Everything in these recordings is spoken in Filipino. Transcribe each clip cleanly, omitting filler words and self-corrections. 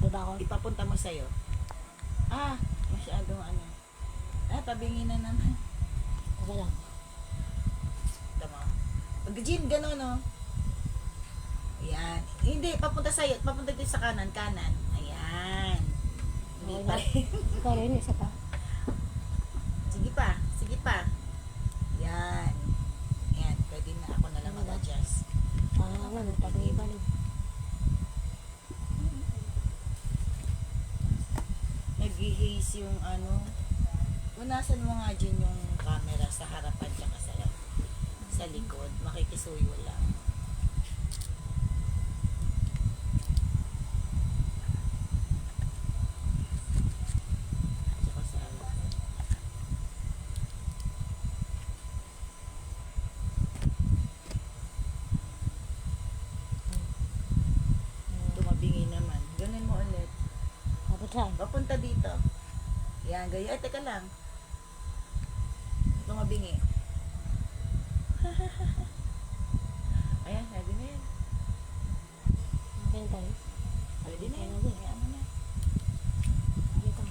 baba ako. Ipapunta mo sa'yo. Masyadong ano. Tabingin na naman. Okay lang. Tama. Pag-gym, gano'n, no? Ayan. Hindi, papunta sa'yo. Papunta din sa kanan. Kanan. Ayan. Hindi Okay pa na. rin. Ikaw rin, isa pa. Sige pa. Sige pa. Ayan. Ayan. Pwede na ako na lang mag-adjust. Ano, pag-ibalik. Nag-haze yung ano. Unasan mo nga dyan yung camera sa harapan tsaka sa likod. Makikisuyo lang. Tsaka sa likod. Tumabingi naman. Ganun mo ulit. Dapat saan? Papunta dito. Yan, gaya. Ay, teka lang. Tumabingi. Ayan, pwede na yan. Okay na tayo. Pwede na yan. Okay na. Ayan, ano na. Dito.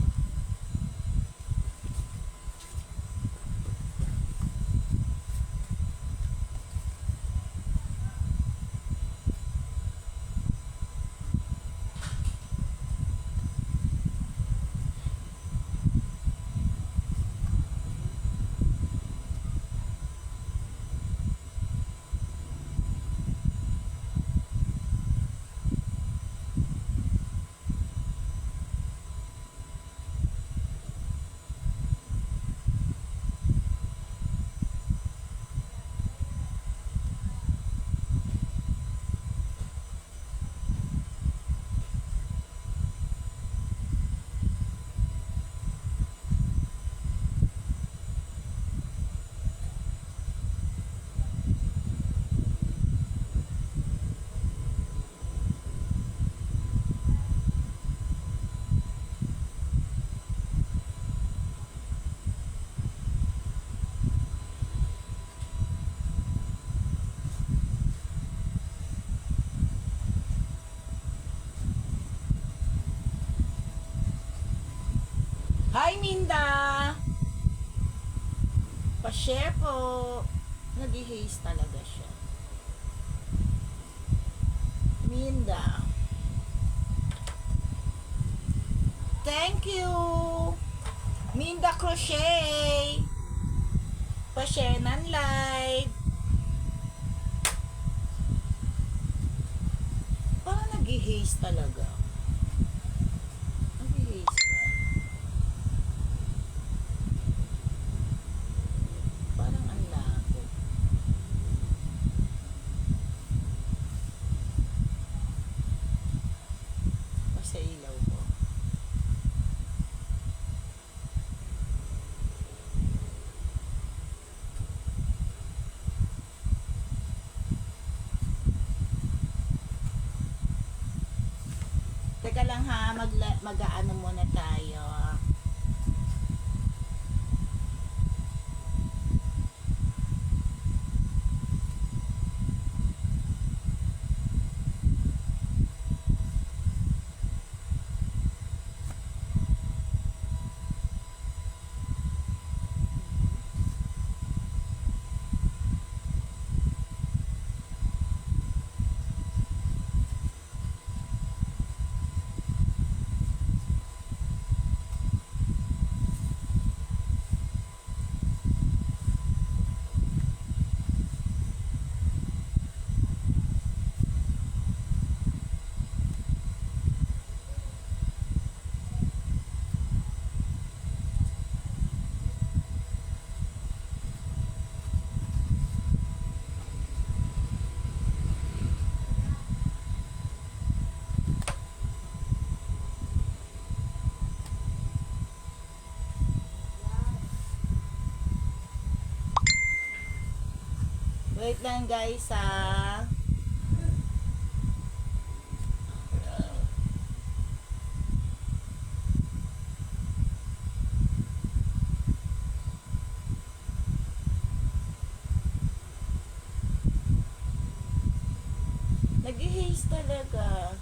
Hi, Minda! Pa-share po. Nag-haze talaga siya. Minda. Thank you! Minda Crochet! Pa-share ng live. Parang nag-haze talaga. Nag-haze ka. Parang ang labo. Basta ilaw ko. Teka lang ha, mag-aano muna tayo. Wait lang guys ha. Nag-haze talaga.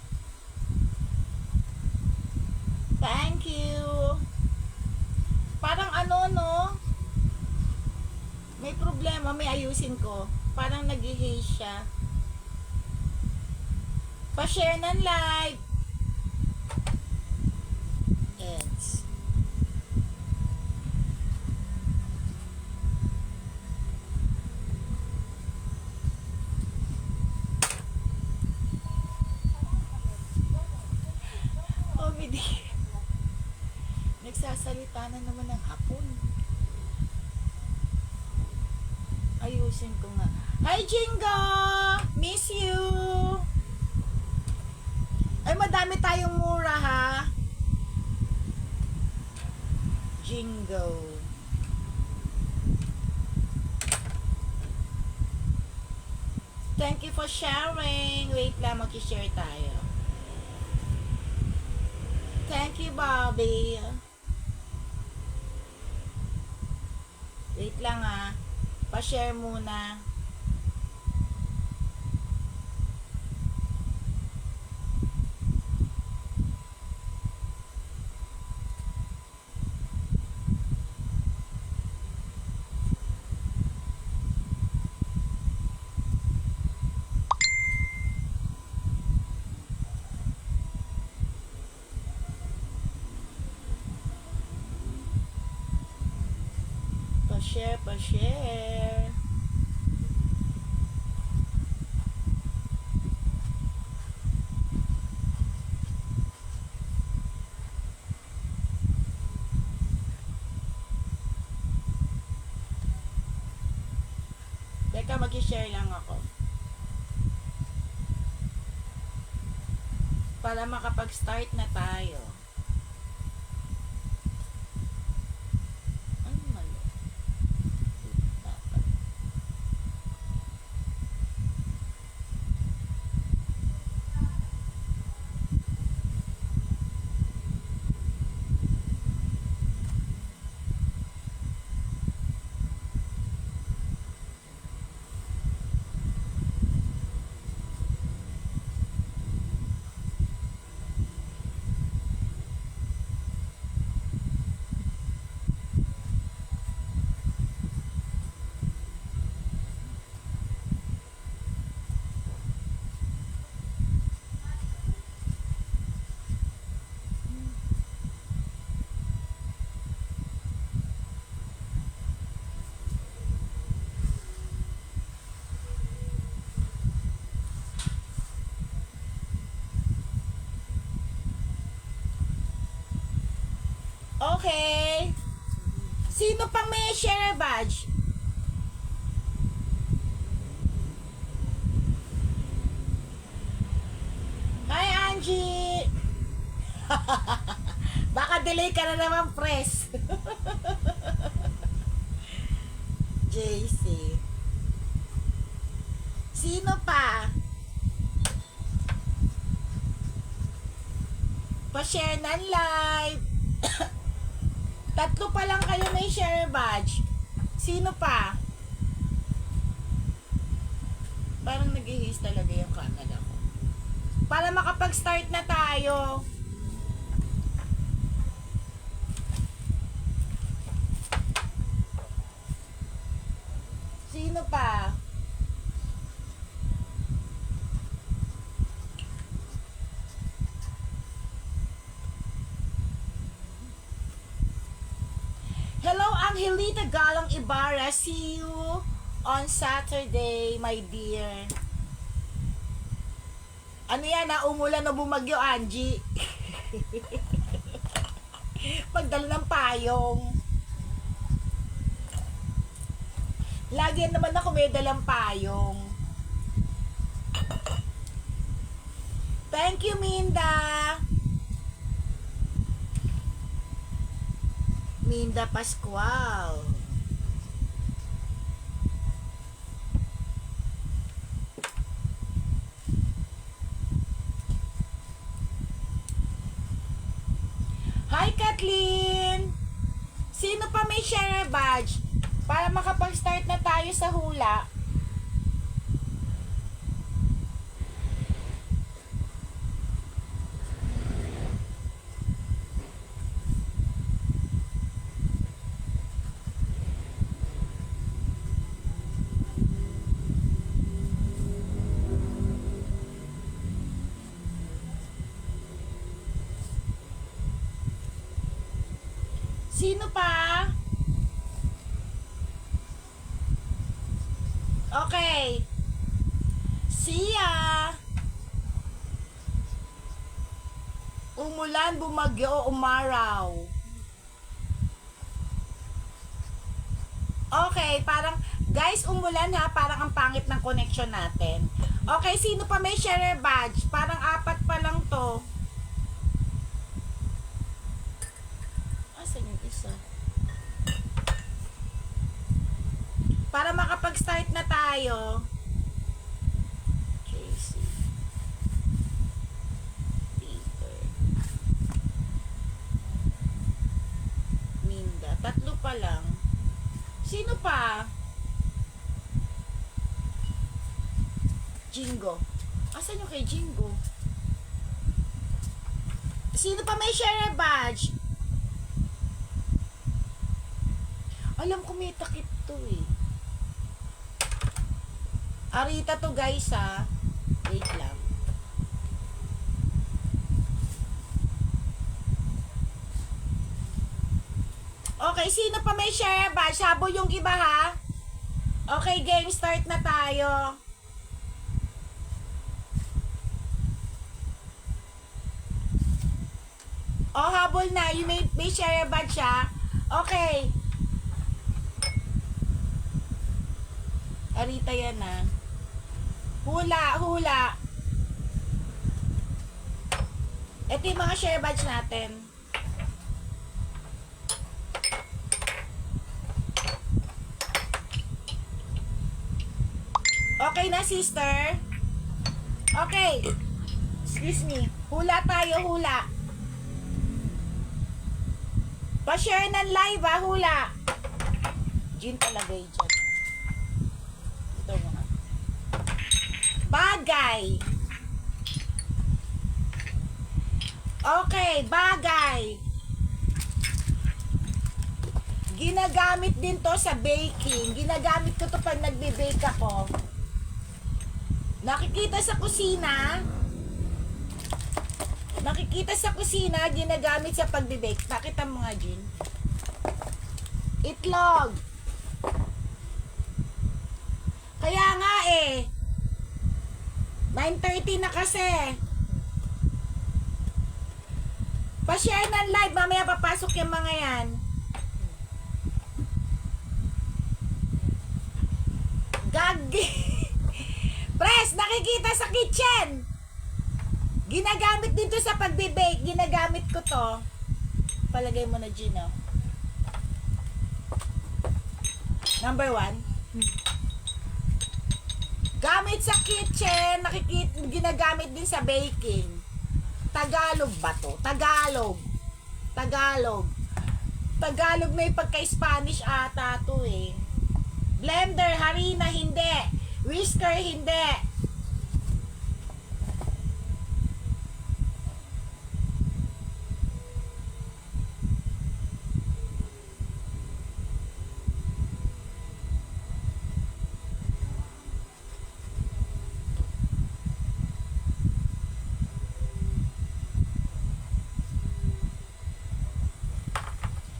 ano, no? May problema, may ayusin ko. Parang nag-haze siya. Pa-share ng live. Eds. Oh, midi. Nagsasalita na naman ng hapon. Ayusin ko nga. Hi, Jingo! Miss you! Ay, madami tayong mura, ha? Jingo. Thank you for sharing. Wait lang, mag-share tayo. Thank you, Bobby. Wait lang, ha? Pa-share muna. Pa-share, pa-share. Teka, mag-share lang ako. Para makapag-start na tayo. Ano mali? Dapat. Okay. Sino pang may share badge? Hi, Angie. Baka delay ka na naman, press. JC. Sino pa? Pa-share ng live. Tatlo pa lang kayo may share badge. Sino pa? Parang nag-i-haze talaga yung camera ko. Para makapag-start na tayo. Sino pa? Hello, Angelita Galang Ibarra. See you on Saturday, my dear. Ano yan, umulan o bumagyo, Angie? Pagdala ng payong. Lagi naman ako may dalang payong. Thank you, Minda. Minda Pascual. Hi, Kathleen! Sino pa may share badge? Para makapag-start na tayo sa hula. Sino pa? Okay. Sia. Umulan, bumagyo, umaraw. Okay, parang, guys, umulan ha, parang ang pangit ng connection natin. Okay, sino pa may share badge? Parang 4 pa lang to. Asan yung isa? Para makapag-start na tayo. JC. Peter. Minda. 3 pa lang. Sino pa? Jingo. Asan yung kay Jingo? Sino pa may share badge? Alam ko may takip to eh. Arita to guys ha. Wait lang. Okay, sino pa may share badge? Sabo yung iba ha. Okay, game start na tayo. Oh, habol na. You may share badge siya. Okay. Arita yan na. Hula, hula. Ito yung mga share badge natin. Okay na, sister? Okay. Excuse me. Hula tayo, hula. Pa-share ng live ha, hula. Gin talaga yun dyan. Ito mga. Bagay. Okay, bagay. Ginagamit din to sa baking. Ginagamit ko to pag nagbe-bake ako. Nakikita sa kusina. Nakikita sa kusina, ginagamit sa pagbe-bake. Pakita mo nga, Jean. Itlog. Kaya nga eh. 9:30 na kasi. Pa-share ng live. Mamaya papasok yung mga yan. Gagi. Press, nakikita sa kitchen. Ginagamit dito sa pagbe-bake. Ginagamit ko to. Palagay mo na, Gino. Number 1. Gamit sa kitchen. Ginagamit din sa baking. Tagalog ba to? Tagalog. Tagalog. Tagalog may pagka-Spanish ata to eh. Blender, harina, hindi. Whisker, hindi.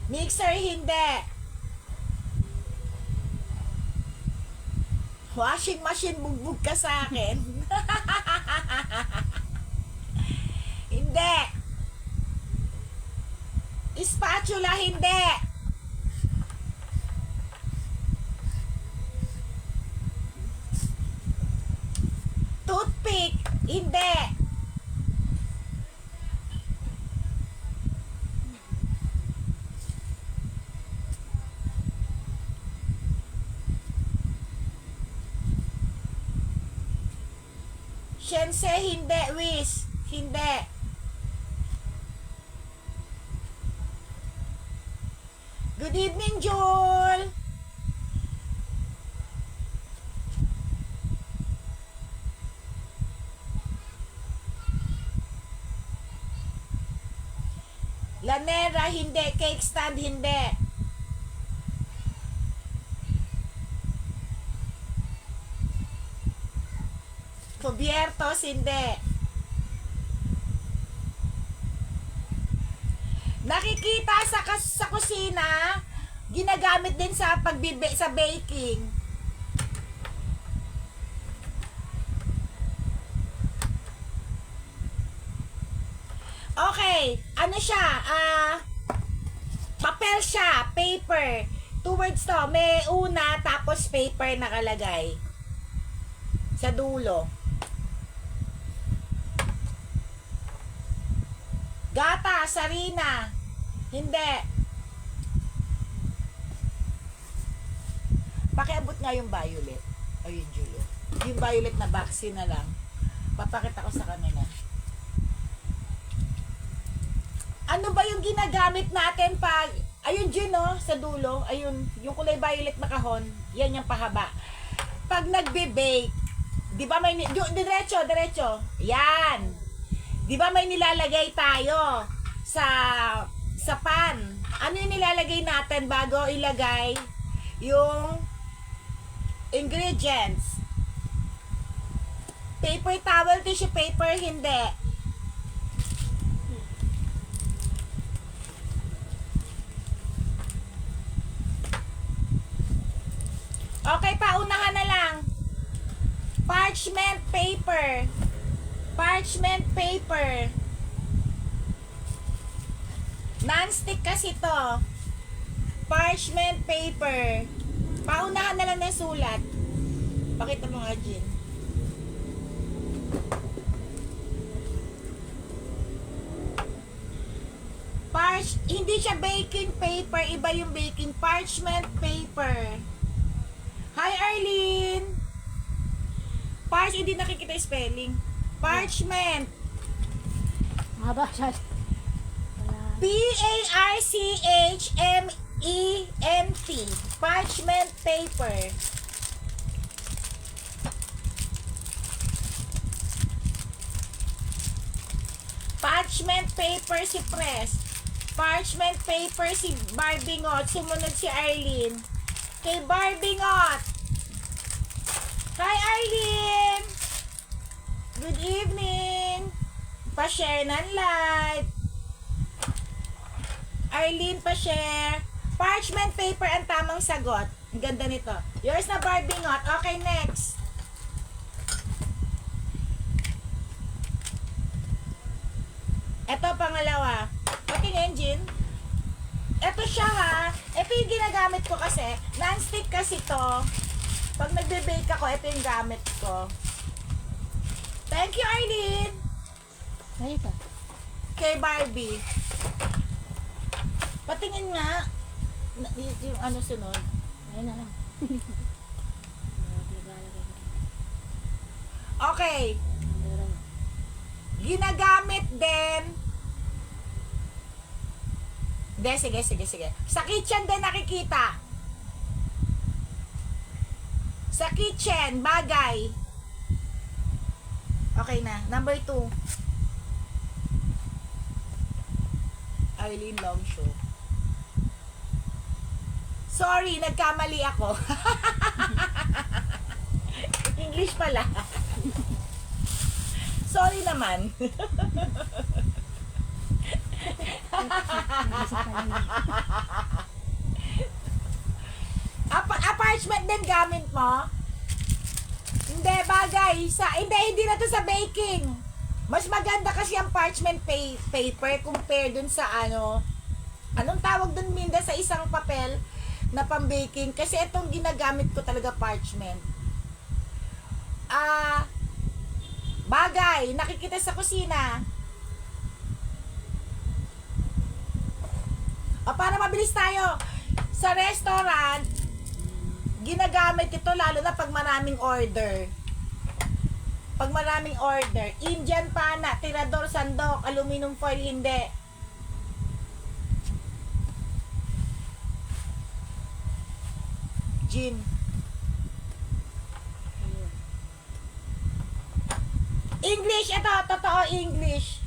Mixer, hindi. Washing machine, bugbog ka sa akin. Hindi. Spatula, hindi. Toothpick, hindi. Shense, hindi. Wish, hindi. Good evening, Joel. Lanera, hindi. Cake stand, hindi. Cubiertos, hindi. Nakikita sa kusina, ginagamit din sa sa baking. Okay, ano siya? Papel siya, paper. Two words to, may una tapos paper nakalagay. Sa dulo. Gata, sarina. Hindi. Pakiabot nga yung violet. O yung Julo. Yung violet na vaccine na lang. Papakita ko sa kanila. Ano ba yung ginagamit natin pag, ayun Jun, no, sa dulo, ayun, yung kulay violet na kahon, yan yung pahaba. Pag nagbe-bake, di ba may, diretso, yan. Di ba may nilalagay tayo sa pan? Ano yung nilalagay natin bago ilagay yung ingredients? Paper towel, tissue paper, hindi. Okay, paunahan na lang. Parchment paper. Parchment paper. Non-stick kasi to. Parchment paper. Paunahan na lang ng sulat. Pakita mo nga, Jean. Hindi siya baking paper. Iba yung baking. Parchment paper. Hi, Arlene! Hindi nakikita yung spelling. Parchment. Haba siya. Wala. P-A-R-C-H-M-E-N-T. Parchment paper. Parchment paper si Press. Parchment paper si Barbingot. Sumunod si Arlene. Kay Barbingot. Hi, Arlene! Good evening! Pa-share ng live. Arlene, pa-share. Parchment paper ang tamang sagot. Ang ganda nito. Yours na, Barbingot. Okay, next. Ito, pangalawa. Okay, engine. Ito siya, ha. Ito yung ginagamit ko kasi. Non-stick kasi to. Pag nagbe-bake ako, ito yung gamit ko. Thank you, Arlene. Ayun ka. Kay Barbie. Patingin nga. Yung ano sunod. Ayun na lang. Okay. Ginagamit din. Sige. Sa kitchen din nakikita. Sa kitchen, bagay. Okay na. Number 2. Eileen Longshow. Sorry, nagkamali ako. English pala. Sorry naman. Parchment din gamit mo? Hindi, bagay. Hindi na to sa baking. Mas maganda kasi ang parchment paper compare dun sa ano. Anong tawag dun, Minda, sa isang papel na pang-baking? Kasi itong ginagamit ko talaga parchment. Bagay. Nakikita sa kusina. Para mabilis tayo. Sa restaurant, ginagamit ito lalo na pag maraming order. Pag maraming order. Indian pana, tirador, sandok, aluminum foil, hindi. Gin. English, ito, totoo English.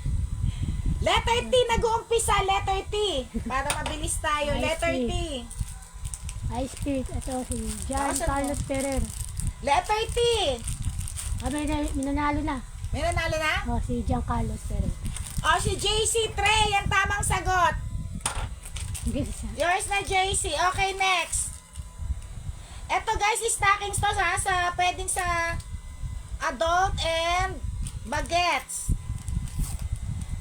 Letter T, nag-uumpisa, letter T. Para mabilis tayo, letter T. Ice Spirit. Ito si John Carlos Ferrer. Letter T. May nanalo na. May nanalo na? Si John Carlos Ferrer. Si JC Trey, ang tamang sagot. Gisa. Yours na, JC. Okay, next. Eto guys, stockings to pwedeng sa adult and bagets.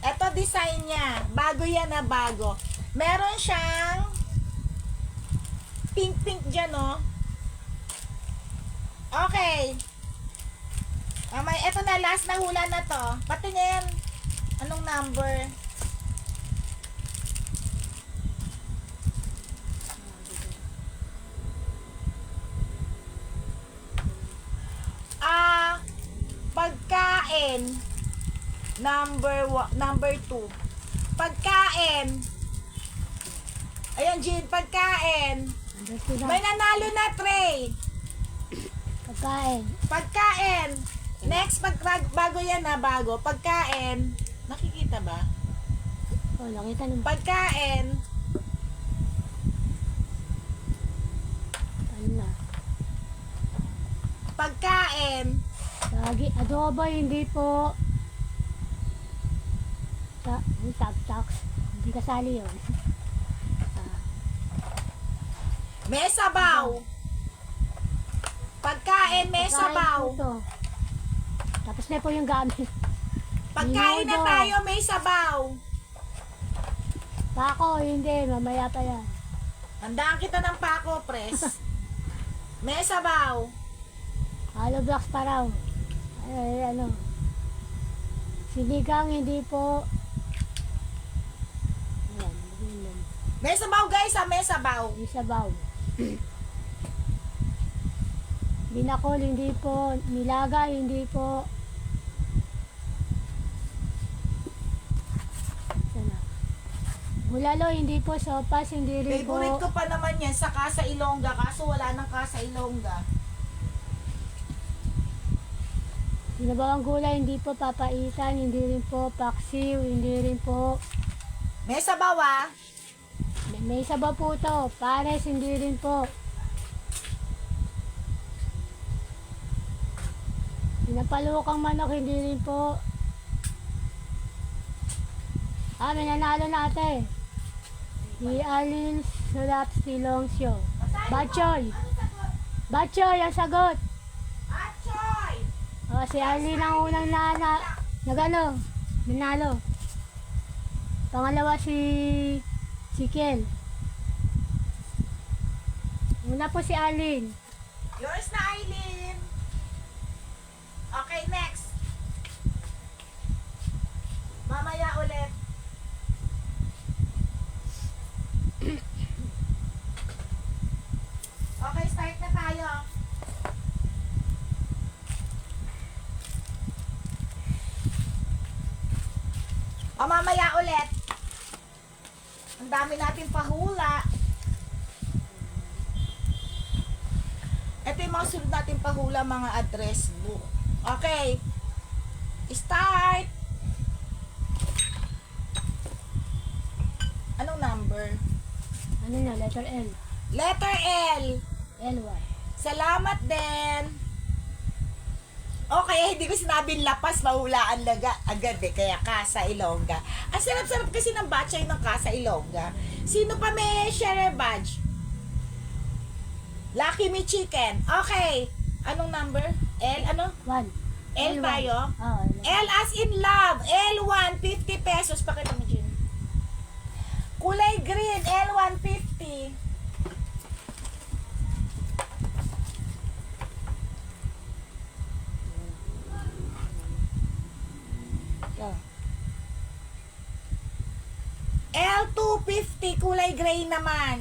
Eto design niya. Bago yan na bago. Meron siyang pink dyan, no? Okay. Eto na, last na hula na to. Pati niya yan. Anong number? Pagkain. Number 2. Pagkain. Ayan, Jean, pagkain. May nanalo na, Trey. Pagkain. Pagkain. Next, bago yan na, bago. Pagkain. Nakikita ba? Oh, nakita naman. Pagkain. Ano na? Pagkain. Lagi, adobo, hindi po. Tax. Hindi kasali yun. May sabaw. Pagkain, may sabaw. Pagkain po to. Tapos na po yung gamit. Pagkain na Minudo. tayo, may sabaw. Pako, hindi. Mamaya pa yan. Handaan kita ng pako, pres. May sabaw. Hollow blocks pa raw. Ay, ano. Sinigang, hindi po. Ayan, yun. May sabaw, guys, may sabaw. Yung sabaw. Binakol, hindi po. Nilaga, hindi po. Sana. Bulalo, hindi po. Sopas, hindi rin po. Favorite ko pa naman yan sa Casa Ilongga, kaso wala nang Casa Ilongga. Sinabawang gulay, hindi po. Papaitan, hindi rin po. Paksiw, hindi rin po. May sabaw, ah. May sabaw po to. Pares, hindi rin po. Pinapalukang manok, hindi rin po. May nanalo na ate. Si Alin Sulap Silongcio. Batchoy. Batchoy, ang sagot. Achoy! Si Arlene ang unang nagano, nanalo. Pangalawa si Kel. Una po si Arlene. Yours na, Aileen. Okay, next. Mamaya ulit. Okay, start na tayo. Mamaya ulit. Ang dami natin pahula. Ito yung mga sunod natin pahula, mga address book. Okay. Start. Anong number? Ano na, letter L. Letter L. L-Y. Salamat din. Okay, hindi ko sinabing lapas, mahulaan agad eh. Kaya Casa Ilongga. Ang sarap-sarap kasi ng batchay ng Casa Ilongga. Sino pa may share badge? Lucky Me Chicken. Okay. Anong number? L, ano? 1. L tayo? Oo. L as in love. L1, 50 pesos. Pakita mo dyan. Kulay green, L1, 50. L250, kulay gray naman.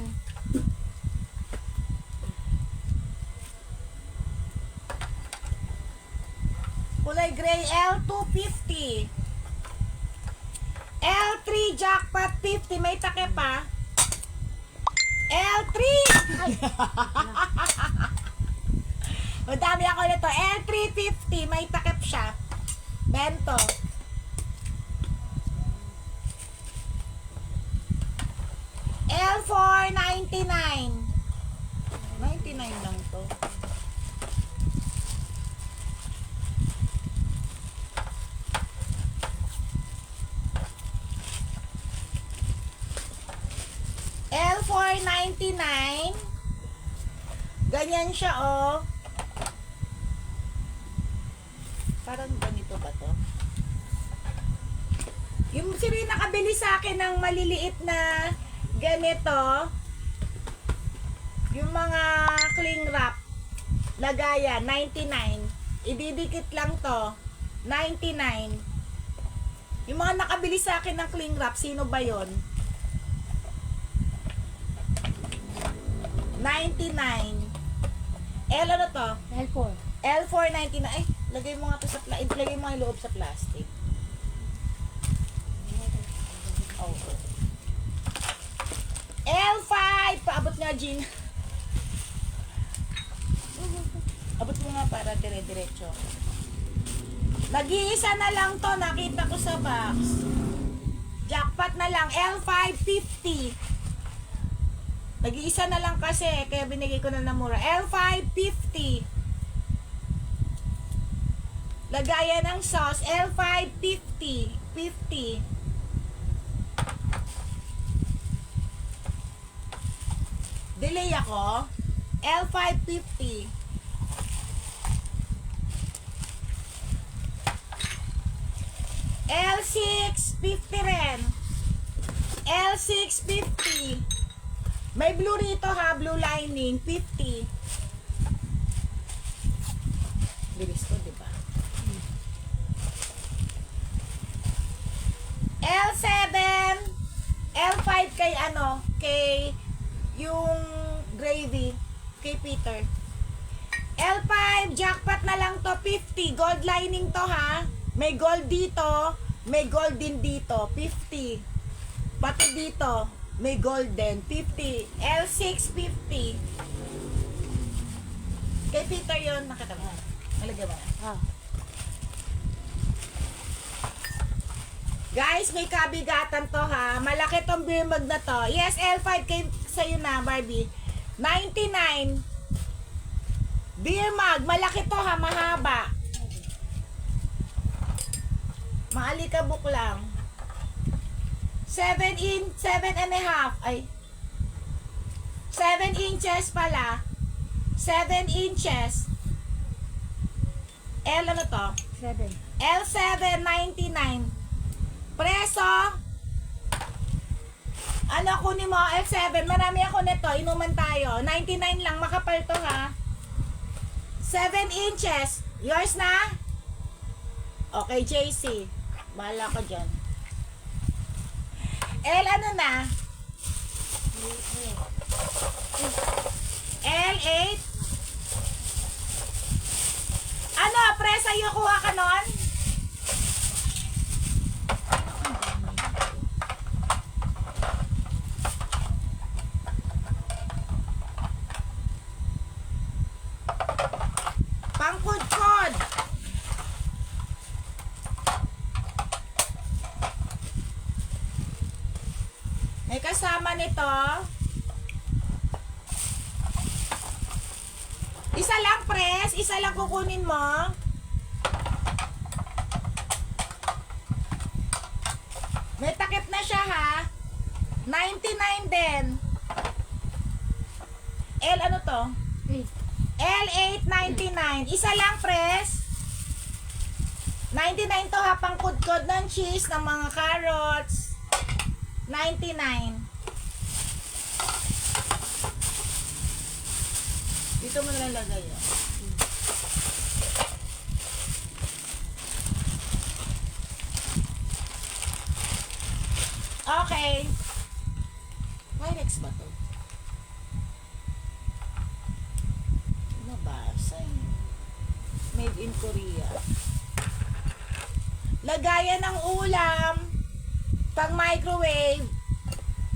Kulay gray, L250. L3 jackpot 50, may takip pa. L3! Madami ako nito. L350, may takip siya. Bento. L4, 99. 99 lang to. L499. Ganyan siya, oh. Parang ganito ba to? Yung sino yung nakabili sa akin ng maliliit na ganito, yung mga cling wrap, lagayan, 99. Ididikit lang to, 99. Yung mga nakabili sa akin ng cling wrap, sino ba yon? 99. L ano to? L4. L499. Ay, lagay mo nga to sa lagay mo yung loob sa plastic. Oh. L5. Paabot nga, Jean. Abot mo nga para dire-diretso. Nag-iisa na lang to. Nakita ko sa box. Jackpot na lang. L550. Nag-iisa na lang kasi. Kaya binigay ko na ng mura. L550. Lagayan ng sauce. L550. 50. Delay ako. L550. L650 rin. L650. May blue rito ha, blue lining, 50. Bilis ko, di ba? L7, L5 kay ano, kay yung gravy, kay Peter. L5, jackpot na lang to, 50. Gold lining to ha. May gold dito, may gold din dito, 50. Pati dito, may gold din, 50. L650. Kay Peter yun, nakita mo. Nalagyan mo na. Ah. Guys, may kabigatan to ha. Malaki tong beer mug na to. Yes, L5 kay sa'yo na, Barbie. 99. Beer mug, malaki to ha, mahaba. Maalikabok lang. 7 and a half. Ay. 7 inches pala. 7 inches. L ano to? 7. L7, 99. Preso. Ano kunin mo? L7. Marami ako nito. Inuman tayo. 99 lang. Makapal to ha. 7 inches. Yours na? Okay, JC. Bahala ko dyan. L ano na? L8. Ano? Presa yung kuha ka nun? Pangkod-kod. May kasama nito. Isa lang, press. Isa lang kukunin mo. May takip na siya ha. 99 din. L ano to? L899. Isa lang, press. 99 to ha, pangkudkod ng cheese, ng mga carrots. 99. Dito mo nalalagay yun. Okay. Pyrex ba to? Nabasa eh. Made in Korea. Lagayan ng ulam. Pang microwave.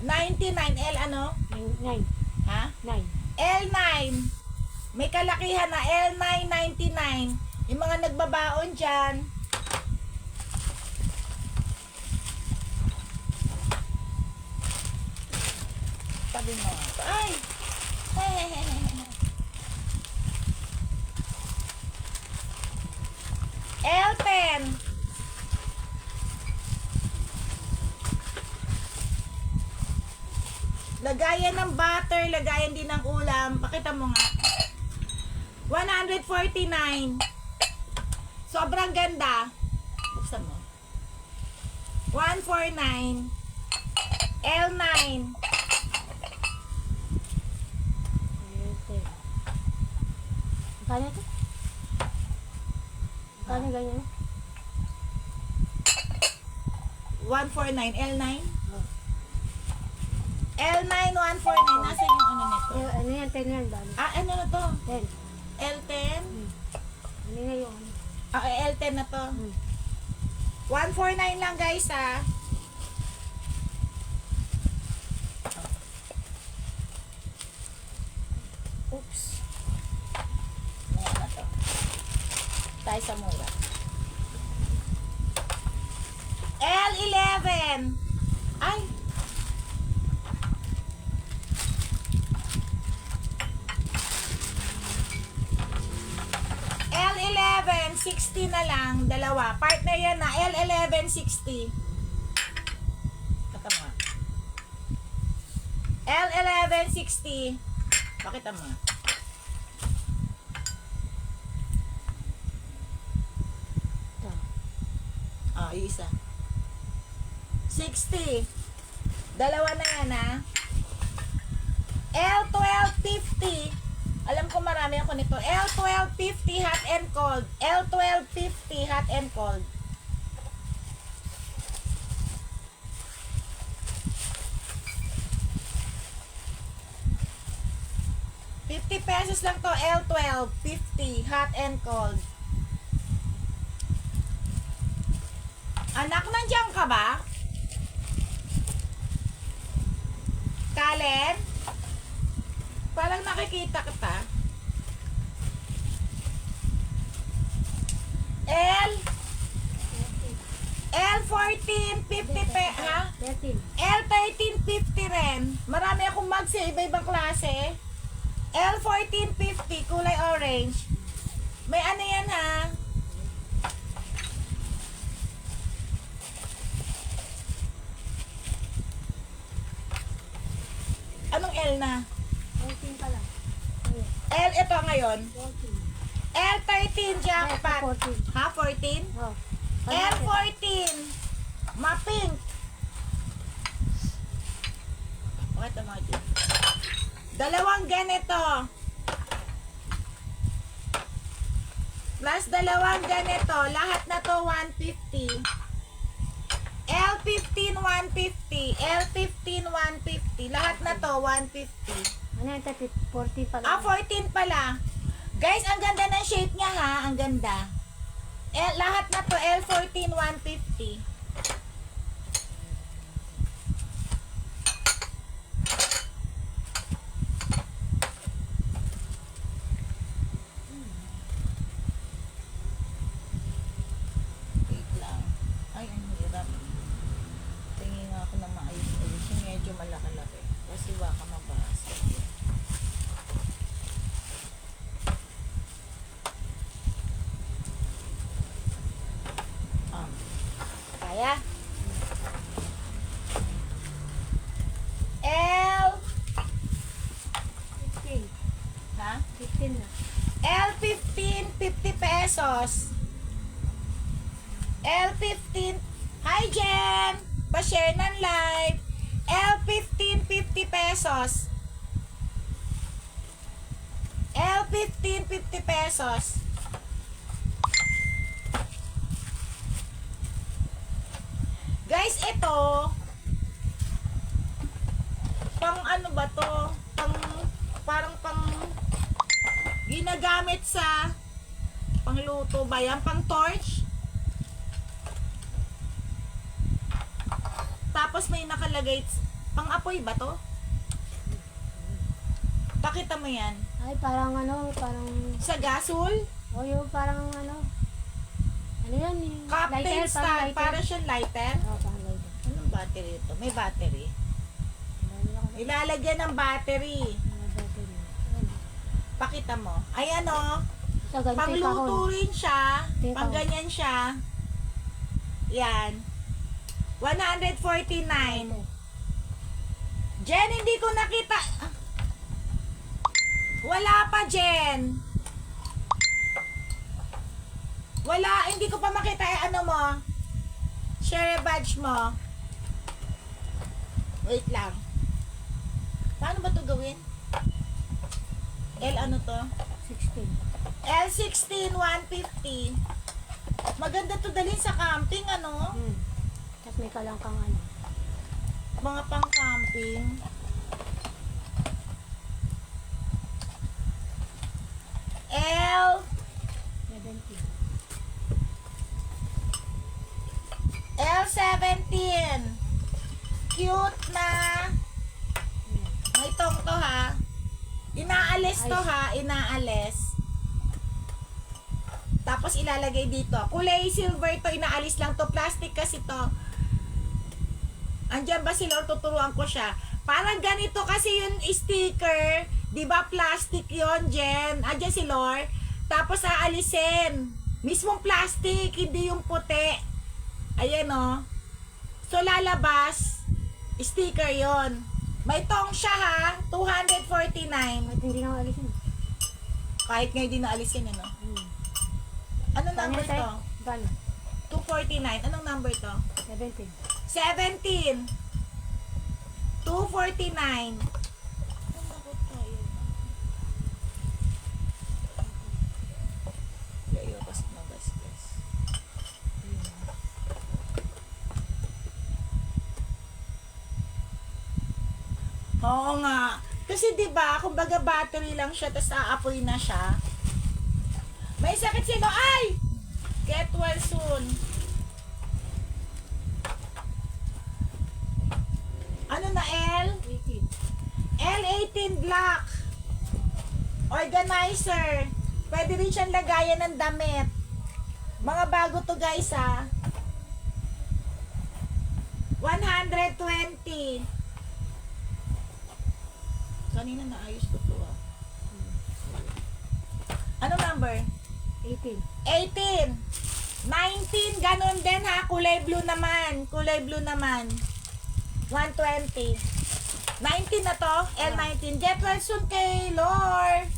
99. L ano? 9. Ha? 9. L9. May kalakihan na L999. Yung mga nagbabaon dyan. Tabi mo. Ay! L10. Lagayan ng butter, lagayan din ng ulam. Pakita mo nga. 149. Sobrang ganda. Buksan mo. 149. L9. Okay. Kanya ito? Kanya ganyan? 149. L9. Oh. L9, 149. Nasaan yung ano nito? Ano yan? 10 yan, bali. Ano na to? 10. L10? Ano nga yung ano? L10 na to. 149 lang guys ha. Oops. Ayan na to. Tayo sa mura. L11. Ay. L11, 60 na lang, dalawa. Partner yan na, L11, 60. Pakita mo nga. L11, 60. Pakita mo nga. Ito. Yung isa. 60. Dalawa na yan, ha? L1250. Alam ko marami ako nito. L1250 hot and cold. L1250 hot and cold. ₱50 lang to. L1250 hot and cold. Anak, nandiyan ka ba? Kalen? Parang nakikita kita. L14, 50 ha? 13. L13, 50 rin. Marami akong mags eh, iba-ibang klase. L14, 50, kulay orange. May ano yan ha? Anong L na? 14 pa lang. L ito ngayon. 14. L13 jackpot. 14. Ha, 14? Oh. L14 ma-pink. Bakit ang mga dyan? Dalawang ganito. Plus dalawang ganito. Lahat na to 150. L15 150. L15 150. Lahat na to 150. Ano yung 14 pa lang? 14 pala. Guys, ang ganda ng shape niya ha. Ang ganda. Lahat na to L14 150. Wait lang. Ay, ang hirap. Tingin nga ako ng maayos-ayos. Yung medyo malaki-laki. Kasi baka mabasa. Kaya? L 15. ha? 15 na. L15 ₱50. L15 Hi Jen! Pa-share ng live. L15 ₱50. L15 ₱50. Guys, ito pang ano ba to? Parang ginagamit sa pangluto ba yan? Pang torch? Tapos may nakalagay pang apoy ba to? Pakita mo yan. Ay, parang ano, parang... Sa gasol? O yung parang ano... Ano yan? Yung Captain lighter, style. parang lighter. Para siyang lighter. Oo, parang lighter. Anong battery ito? May battery. Ilalagyan ng battery. Pakita mo. Ayan o. So, ganito yung Pangluto kahon. rin siya. Ito. Pang ganyan siya. Yan. 149. Jen, hindi ko nakita. Ah, wala pa, Jen. Wala, hindi ko pa makita ano mo. Share badge mo. Wait lang. Paano ba to gawin? L ano to? 16. L16, 150. Maganda to dalhin sa camping, ano? Tapos may kalangkang ano. Mga pang camping. L 17. L17. Cute na. May tong to ha. Inaalis to ha. Inaalis. Tapos ilalagay dito. Kulay silver to. Inaalis lang to. Plastic kasi to. Andyan ba si Lord? Tuturuan ko siya. Parang ganito kasi yung sticker. Diba plastic yon Jen? Andyan si Lord. Tapos aalisin. Mismong plastic. Hindi yung puti. Ayan o. So lalabas. Sticker yon. May tong siya ha. 249. At hindi na alisin. Kahit nga hindi naalisin ano. Ano number to? Bano? 249. Anong number to? 17. 17. 249. Ang nakot tayo. Layo kasi magasgas. Oo nga. Kasi 'di ba, kumbaga battery lang siya tapos aapoy na siya. May sakit sino ay! Get well soon. Ano na L? 18. L18 black. Organizer. Pwede rin siyang lagayan ng damit. Mga bago to guys ha. 120. Kanina naayos ko to ah. Ano number? 18. 18. 19. Ganon din ha. Kulay blue naman. Kulay blue naman. 120. 19 na to. L19. Get well soon kay Lord.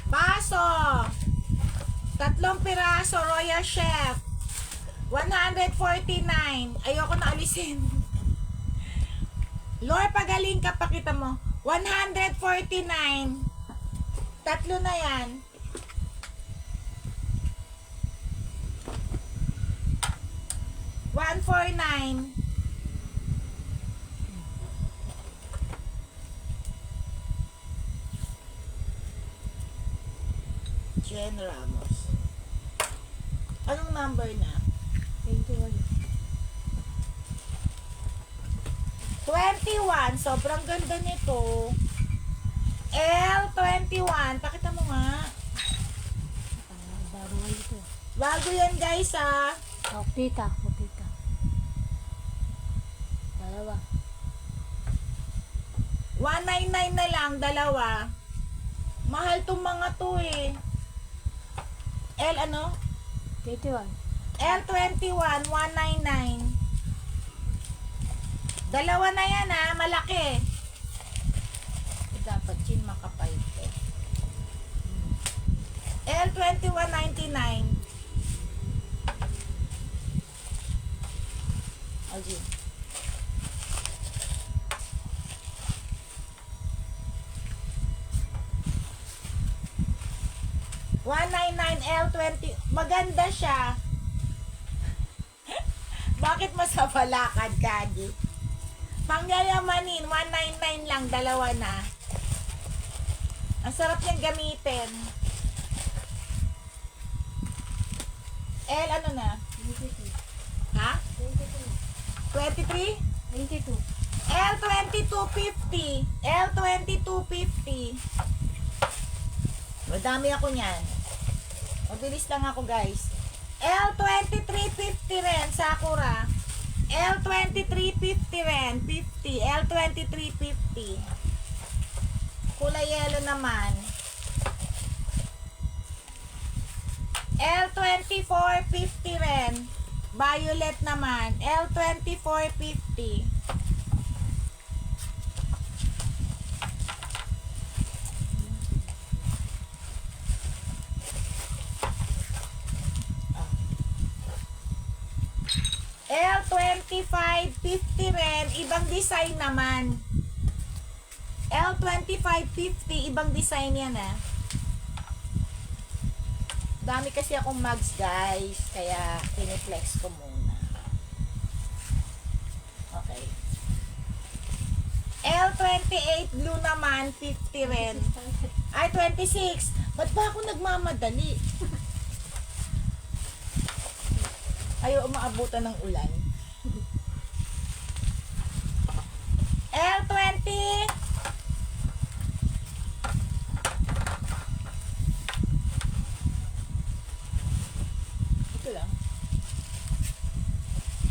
Baso. 3 piraso. Royal Chef. 149. Ayoko na alisin. Lord, pagaling ka, pakita mo. 149. 3 na yan. $149. Jen Ramos. Anong number na? 21. 21. Sobrang ganda nito. L21. Pakita mo nga. Bago nga ito. Bago yan guys ha. Optita. Optita. Dalawa. 199 na lang, dalawa. Mahal tong mga to eh. L ano? 21. L21, 199. Dalawa na yan ha, malaki. Dapat chin makapal to. L21.99. Ajin. $199 L20. Maganda siya. Bakit masapalakad, Kagi? Pangyayamanin, 199 lang, dalawa na. Ang sarap niyang gamitin. L, ano na? 22. Ha? 23? 22. 22. L2250. L2250. Madami ako niyan. Mabilis lang ako, guys. L2350 rin, Sakura. L2350 rin, 50. L2350. Kulay yellow naman. L2450 rin. Violet naman. L2450. L2550 rin. Ibang design naman. L2550. Ibang design yan ah. Dami kasi akong mugs guys, kaya piniflex ko muna. Okay. L28 blue naman, 50 rin. Ay, 26. Ba't ba ako nagmamadali? Ayaw umaabutan ng ulan. L20. Lang.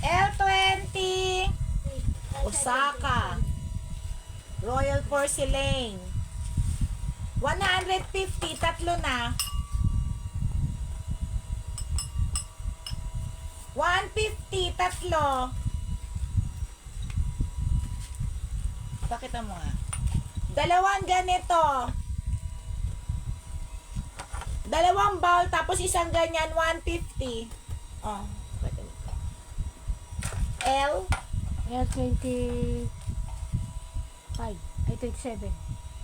L20 Osaka Royal Porcelain 150, tatlo na. 150, tatlo. Pakita mo nga. Dalawang ganito. Dalawang bowl, tapos isang ganyan, 150. Oh, pwede mo. L? L25. Ay, 27.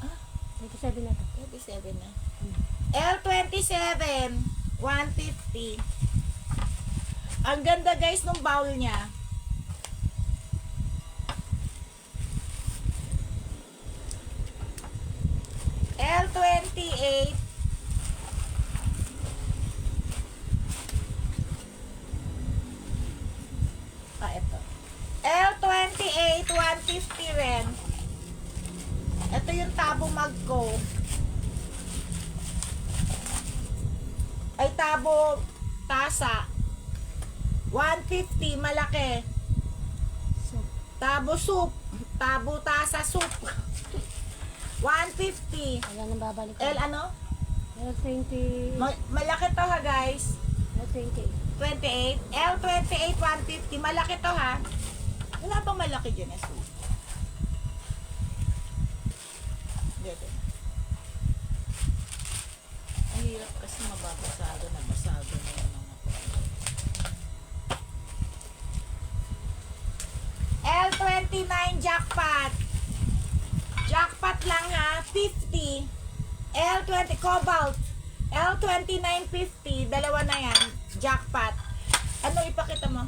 Ah, 27 na to. 27 na. L27, 150. Ang ganda guys nung bowl niya. L28, ito. L28, 150 rin. Ito yung tabo mug ko. Ay, tabo tasa. 150, malaki. So, Tabo soup. Tabo tasa soup. 150. ayan ang babalik ko. L ano? L20. Malaki to ha guys. L28. 28. L28, 150. Malaki to ha. Wala bang malaki dyan eh? Dito. Ang hirap kasi mababasado na basado na yung mga L29 jackpot. Jackpot lang ha. 50. L20 cobalt. L2950. Dalawa na yan. Jackpot. Ano ipakita mo?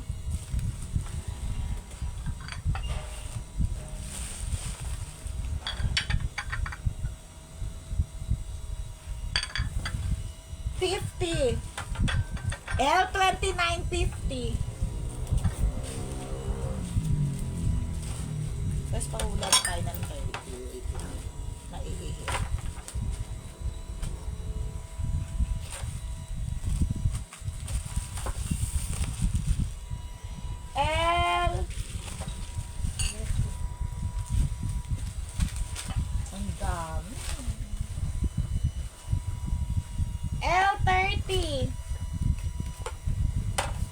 $50. L2950. Tapos pahulat tayo ng 30. Maiihi. L. Ang dami. L30.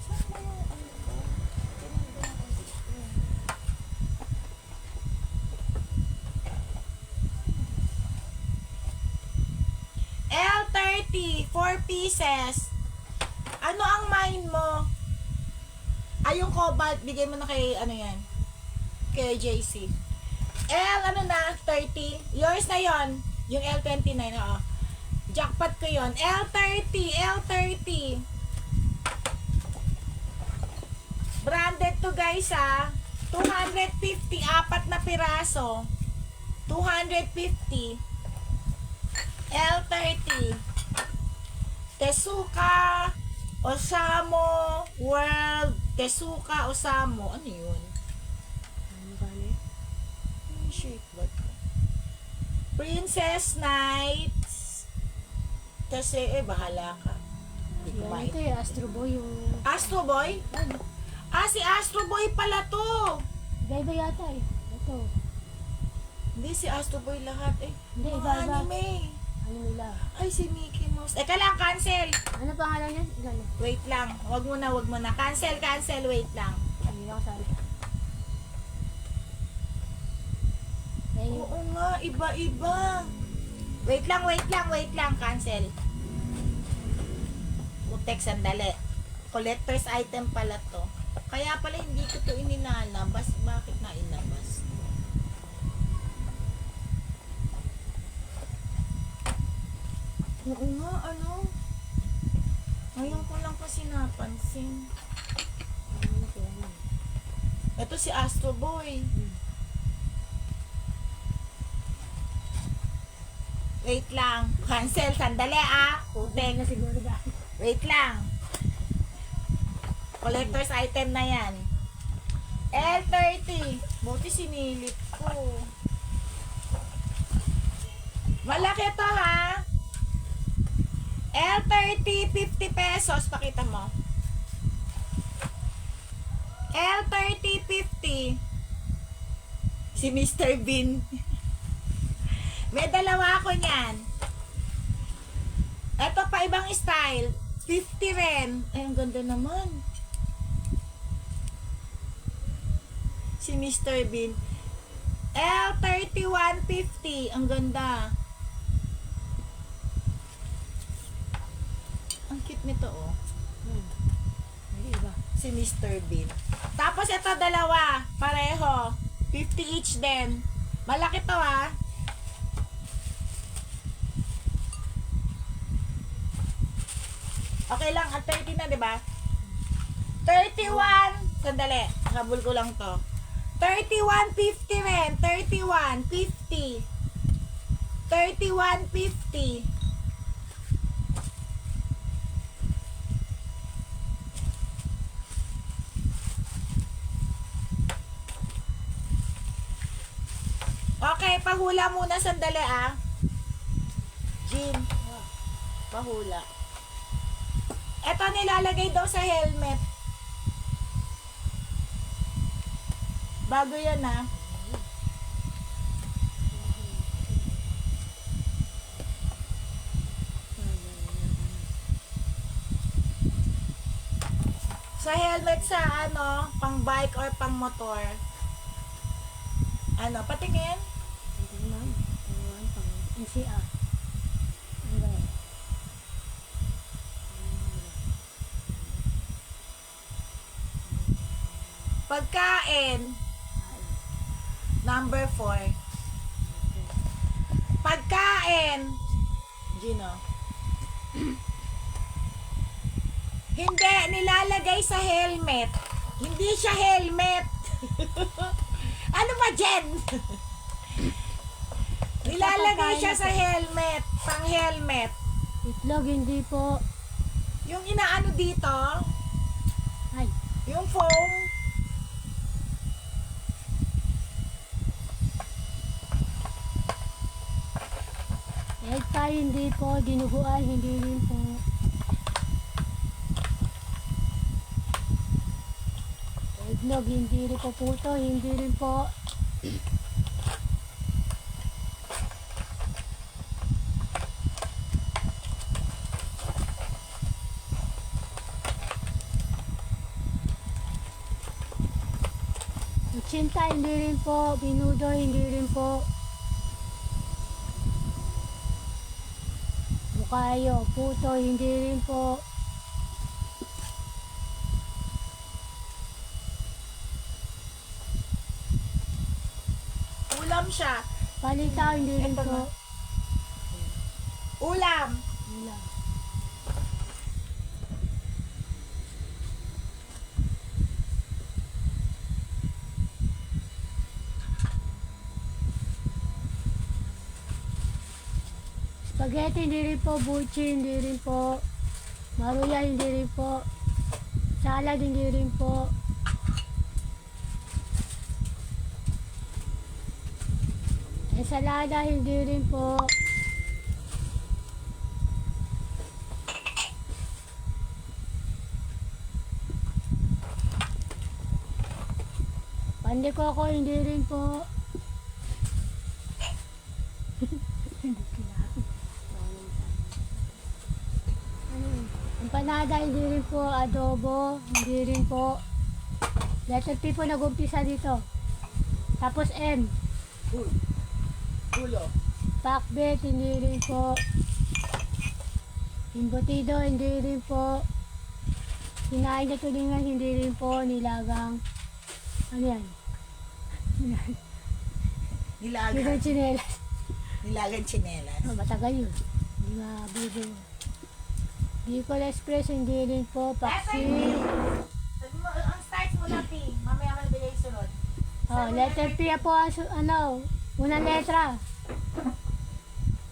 Saan ba yung ano ko? Tinanggal ako dito. L30, 4 pieces. Ano ang mine mo? Ay, yung cobalt, bigay mo na kay, ano yan? Kay JC. L, ano na? 30. Yours na yon. Yung L29, oo. Jackpot ko yon. L30, L30. Branded to guys ha. 250, apat na piraso. 250. L30. Tezuka, Osamo, World, Tezuka, Osamo. Ano yun? Ano ba ni? Ano shape ba ito? Princess Knights. Kasi bahala ka. Hindi ko Yan, ito yung Astro Boy yung... Astro Boy? Ano? Ah, si Astro Boy pala to. Iba-iba yata eh. Ito. Hindi, si Astro Boy lahat eh. Hindi, Mga iba-iba. anime. Ano nila? Ay, si Mickey Mouse. Eka lang, cancel. Ano pangalan niya? Gano'n. Wait lang. Wag mo na, wag mo na. Cancel, cancel. Wait lang. Hindi ako sabi. Ayun. Oo nga, iba-iba. Wait lang, wait lang, wait lang. Cancel. Utek, sandali. Collector's item pala to. Kaya pala hindi ko to ininalabas. Bakit na inabas? Oo nga, ano? Ngayon ko lang kasi napansin. Ano kaya yun? Ito si Astro Boy. Wait lang. Cancel. Sandali ah. Utek na siguro ba? Wait lang. Collector's item na yan. L30. Buti sinilip ko. Malaki to ha. L30, 50 pesos. Pakita mo. L30, 50. Si Mr. Bean. May dalawa ako niyan. Ito pa ibang style. 50 rin. Ay, ang ganda naman. Si Mr. Bean. L3150. Ang ganda. Ang cute nito, oh. Ay, iba. Si Mr. Bean. Tapos ito dalawa. Pareho. 50 each din. Malaki to, ha. Okay lang, at 30 na, di ba? 31. Sandali, habol ko lang to. 31.50 rin. 31.50. 31.50. Okay, pahula muna sandali ah. Jean. Pahula. Ito nilalagay daw sa helmet. Bago yan ah. Sa helmet sa ano, pang bike or pang motor. Ano, patingin? Hindi naman. Ewan, pang NCR. Ano ba yan? Pagkain. Number 4. Pagkain. Gino. Hindi, nilalagay sa helmet. Hindi siya helmet. Ano ba, Jen? Nilalagay siya sa helmet. Pang helmet. Itlog, hindi po. Yung inaano dito, Ay, yung foam, egg pie, hindi po. Dinuguan, hindi rin po. Eggnog, hindi rin po. Puto, hindi rin po. Utsinta, hindi rin po. Binudo, hindi rin po. Bukayo, puto, hindi rin po. ulam siya. Palitaw, hindi rin Ito po. na. Ulam. Wala. Spaghetti, hindi rin po. Buchi, hindi rin po. Maruya, hindi rin po. Salad, hindi rin po. Ensalada, hindi rin po. Pandikoko, hindi rin po. Hindi kailangan. empanada, hindi rin po. Adobo, hindi rin po. Letter P po nag-umpisa dito. Tapos M. Ulo. Pakbet, hindi rin po. Embutido, hindi rin po. Kinain na tulingan, hindi rin po. Nilagang, ano yan? Nilagan. Nilagang chinelas. Nilagan tsinelas. Oh, matagal yun. Hindi nga, bubo. Bicol Express, hindi rin po. Paksi. Ang starts mo na P. Mamaya ka nabigay sunod. Oh, letter P po ang unang letra.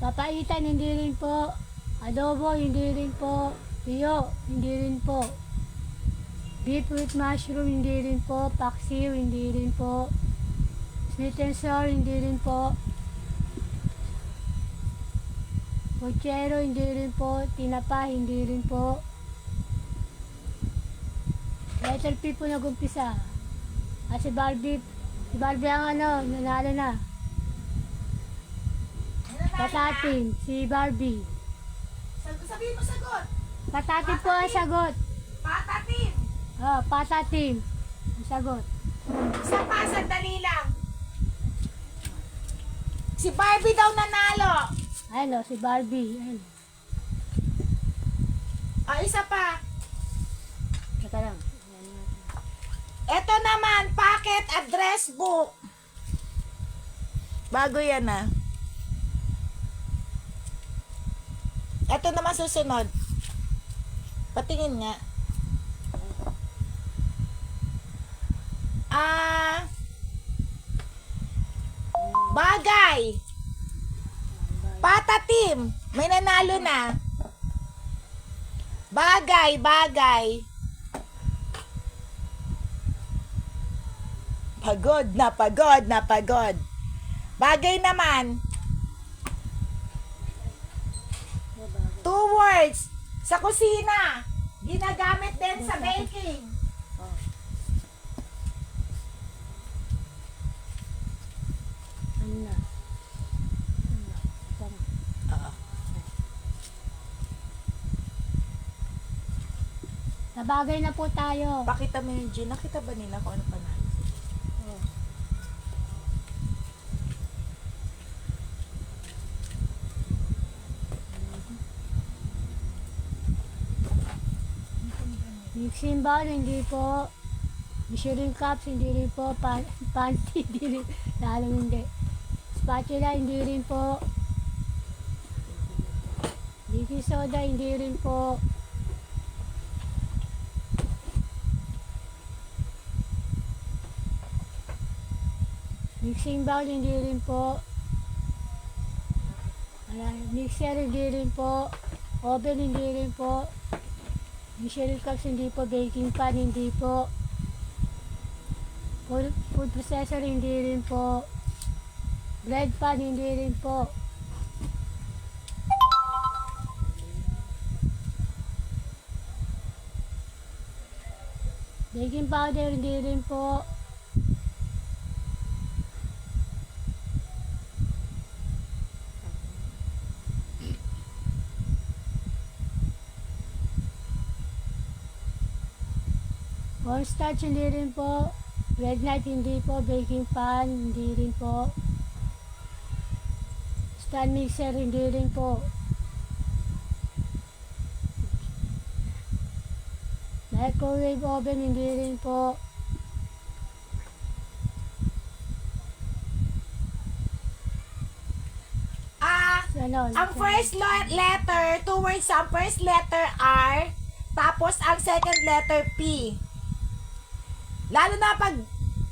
Papaitan, hindi rin po. Adobo, hindi rin po. Tuyo, hindi rin po. Beef with mushroom, hindi rin po. Paksiw, hindi rin po. Sweet and sour, hindi rin po. Pochero, hindi rin po. Tinapa, hindi rin po. Letter P po nag-umpisa. Si Barbie ang nanalo na. Patatim, si Barbie. Sabihin mo sagot. Patatim po ang sagot. Patatim. Oh, patatim. Ang sagot. Isa pa, sandali lang. Si Barbie daw nanalo. Ayun, si Barbie. Ayun. Isa pa. Teka lang. Ito naman, packet address book. Bago yan ah. Ito naman susunod. Patingin nga. Bagay. Patatim. May nanalo na. Bagay. Pagod. Bagay naman. 2 words. Sa kusina. Ginagamit din sa baking. Ano na? Sa bagay na po tayo. Pakita mo yung G. Nakita ba nila kung ano panalo? Oh. Mixing bowl, hindi po. Measuring cups, hindi rin po. Panty, hindi rin. Lalong hindi. Spatula, hindi rin po. Baking soda, hindi rin po. Mixing bowl, hindi rin po. Mixer, hindi rin po. Oven, hindi rin po. Measuring cups, hindi po. Baking pan, hindi po. Food processor, hindi rin po. Bread pan, hindi rin po. Baking powder, hindi rin po. Cornstarch, hindi rin po. Red knight, hindi po. Baking pan, hindi rin po. Stand mixer, hindi rin po. Microwave oven, hindi rin po. Ang first letter, 2 words ang first letter R, tapos ang second letter P. Lalo na pag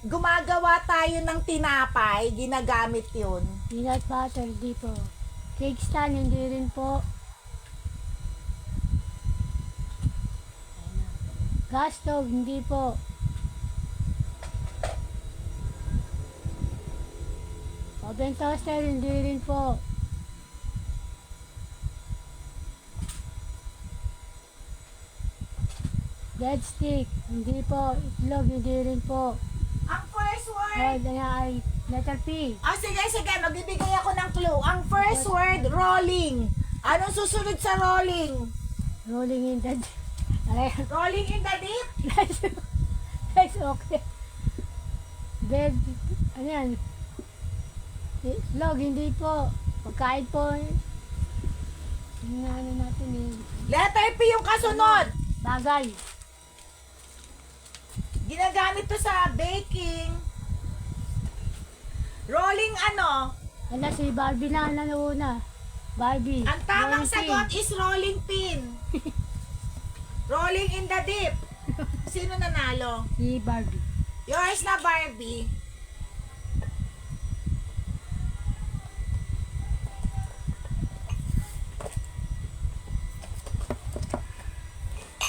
gumagawa tayo ng tinapay, ginagamit yun. Peanut butter, hindi po. Cake stand, hindi rin po. Gas stove, hindi po. Oven toaster, hindi rin po. Bread stick, hindi po. Itlog, hindi rin po. Ang first word, Ay, letter P. sige, magbibigay ako ng clue. Ang first word, rolling. Anong susunod sa rolling? Rolling in the... Rolling in the deep. Rice, okay. Bed, ano yan? Itlog, hindi po. Pagkain po. Ano natin eh. Letter P yung kasunod. Bagay. Ginagamit to sa baking. Rolling ano? Ano si Barbie na una. Barbie. Ang tamang Rolling sagot pin. is rolling pin. Rolling in the deep. Sino nanalo? Si Barbie. Yours na, Barbie.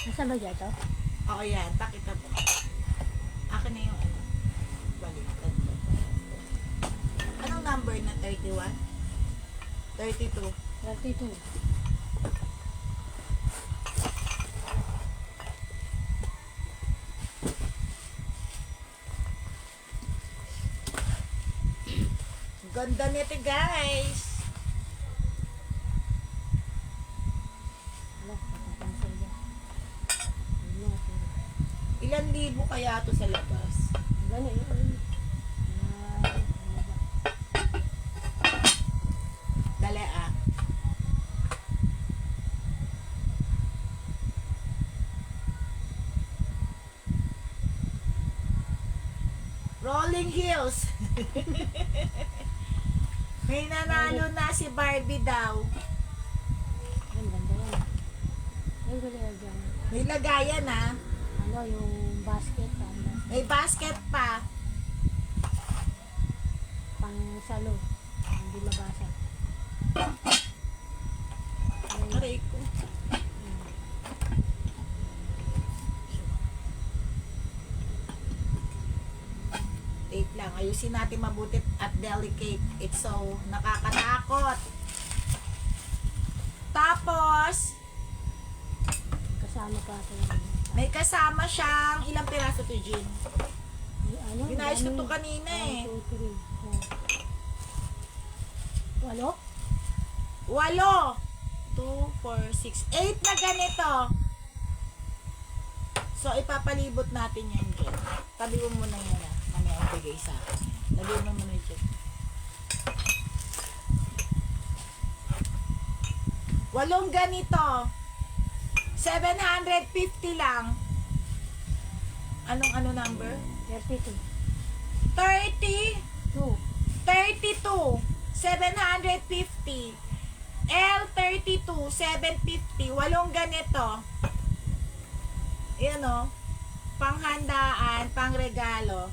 Nasaan ba dyan to? Oo yan, pakita mo. Akin na yung ano. Baliktad. Anong number na 31? 32. 32. Ganda nito, guys. Wala, papapansin dyan. Wala, pero. Ilan libo kaya to sa labas? Gano'n yun. Dali ah. Rolling Hills. May nanalo na si Barbie daw. Ang ganda yan. Yung ganda dyan. May lagayan ah. Ano, yung basket. Ano, May basket pa. pang salo. Hindi mabasa. Ayun. Aray ko. Wait lang, ayusin natin mabuti at delicate. It's so nakakatakot. Tapos, Kasama pa ito. may kasama siyang ilang piraso to, Jean? Ano? Ginayos ko dami. to kanina eh. 1, 2, 3. Walo? 8. 2, 4, 6, 8 na ganito. So, ipapalibot natin yan dyan. Tabi mo muna yan ah. Ano yung bigay sa akin. Lagyan mo muna dyan. 8 ganito. 750 lang. Anong ano number? 32. 30. 2. 32, 750. L32, 750. 8 ganito. Yan o. Panghandaan, pangregalo.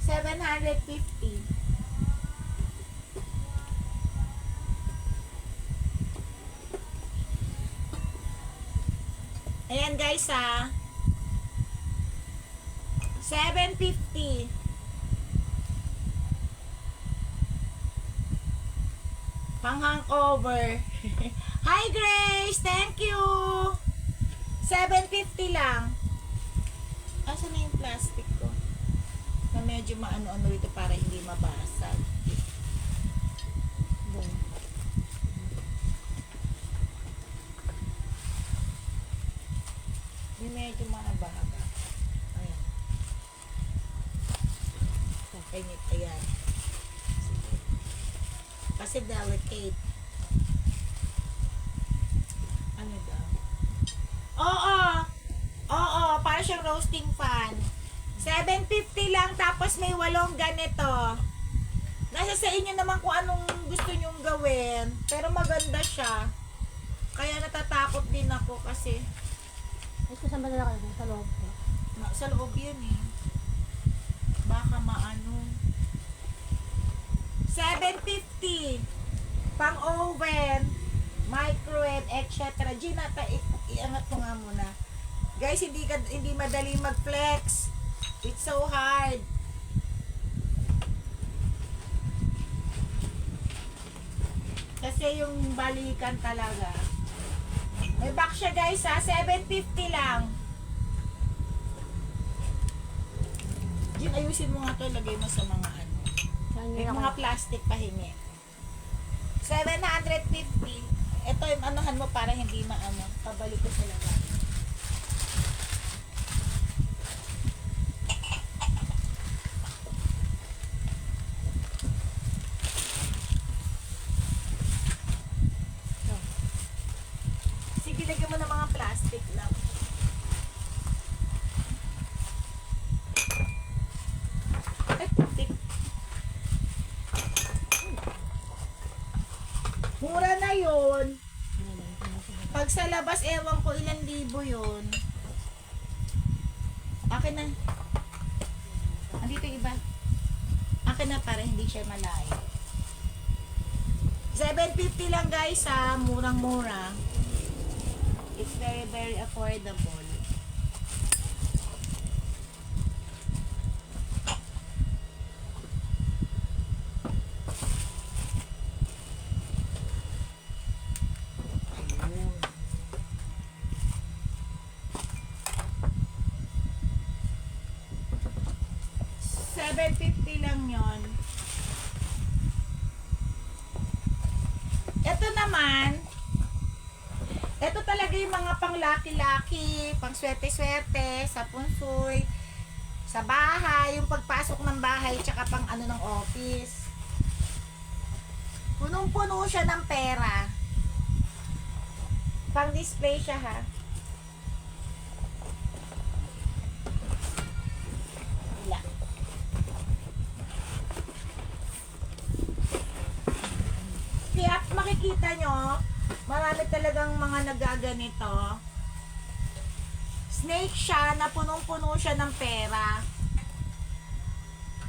750. Ayan guys ha. 750. Pang hangover. Hi Grace, thank you. 750 lang. Asa na yung plastic ko? Na medyo maano-ano rito para hindi mabasag. Doon. Hindi medyo mahaba-haba. Ayan. Pangit, ayan. Sige. Kasi delicate. Ano daw? Oo! Oo, para siyang roasting fan. 750 lang, tapos may 8 ganito. Nasa sa inyo naman kung anong gusto nyong gawin. Pero maganda siya. Kaya natatakot din ako kasi Ay, kasama na kayo sa loob ko. sa loob yan eh. Baka maano. 750. Pang oven, microwave, etc. Ginata, iangat ko nga muna. Guys, hindi madali mag-flex. It's so hard. Kasi yung balikan talaga. May box siya guys ha, 750 lang. Jin, ayusin mo nga to, lagay mo sa mga ano. Saan May nyo mga plastic pahingi. 750. Ito yung anuhan mo para hindi maano. Pabalik ko sa labas. ngayon, pag sa labas, ewan ko ilang libo yun. Akin na. Andito yung iba. Akin na pare, hindi siya malayo. 750 lang guys ha, murang-mura. It's very very affordable. Ayun. 750 lang yon. Ito naman, ito talaga yung mga pang laki-laki, pang swerte-swerte, sa punsoy, sa bahay, yung pagpasok ng bahay, tsaka pang ano ng office. Punong-puno siya ng pera. Pang display siya ha. Wala. Kaya makikita nyo, marami talagang mga nagaganito. Snake siya na punong-puno siya ng pera.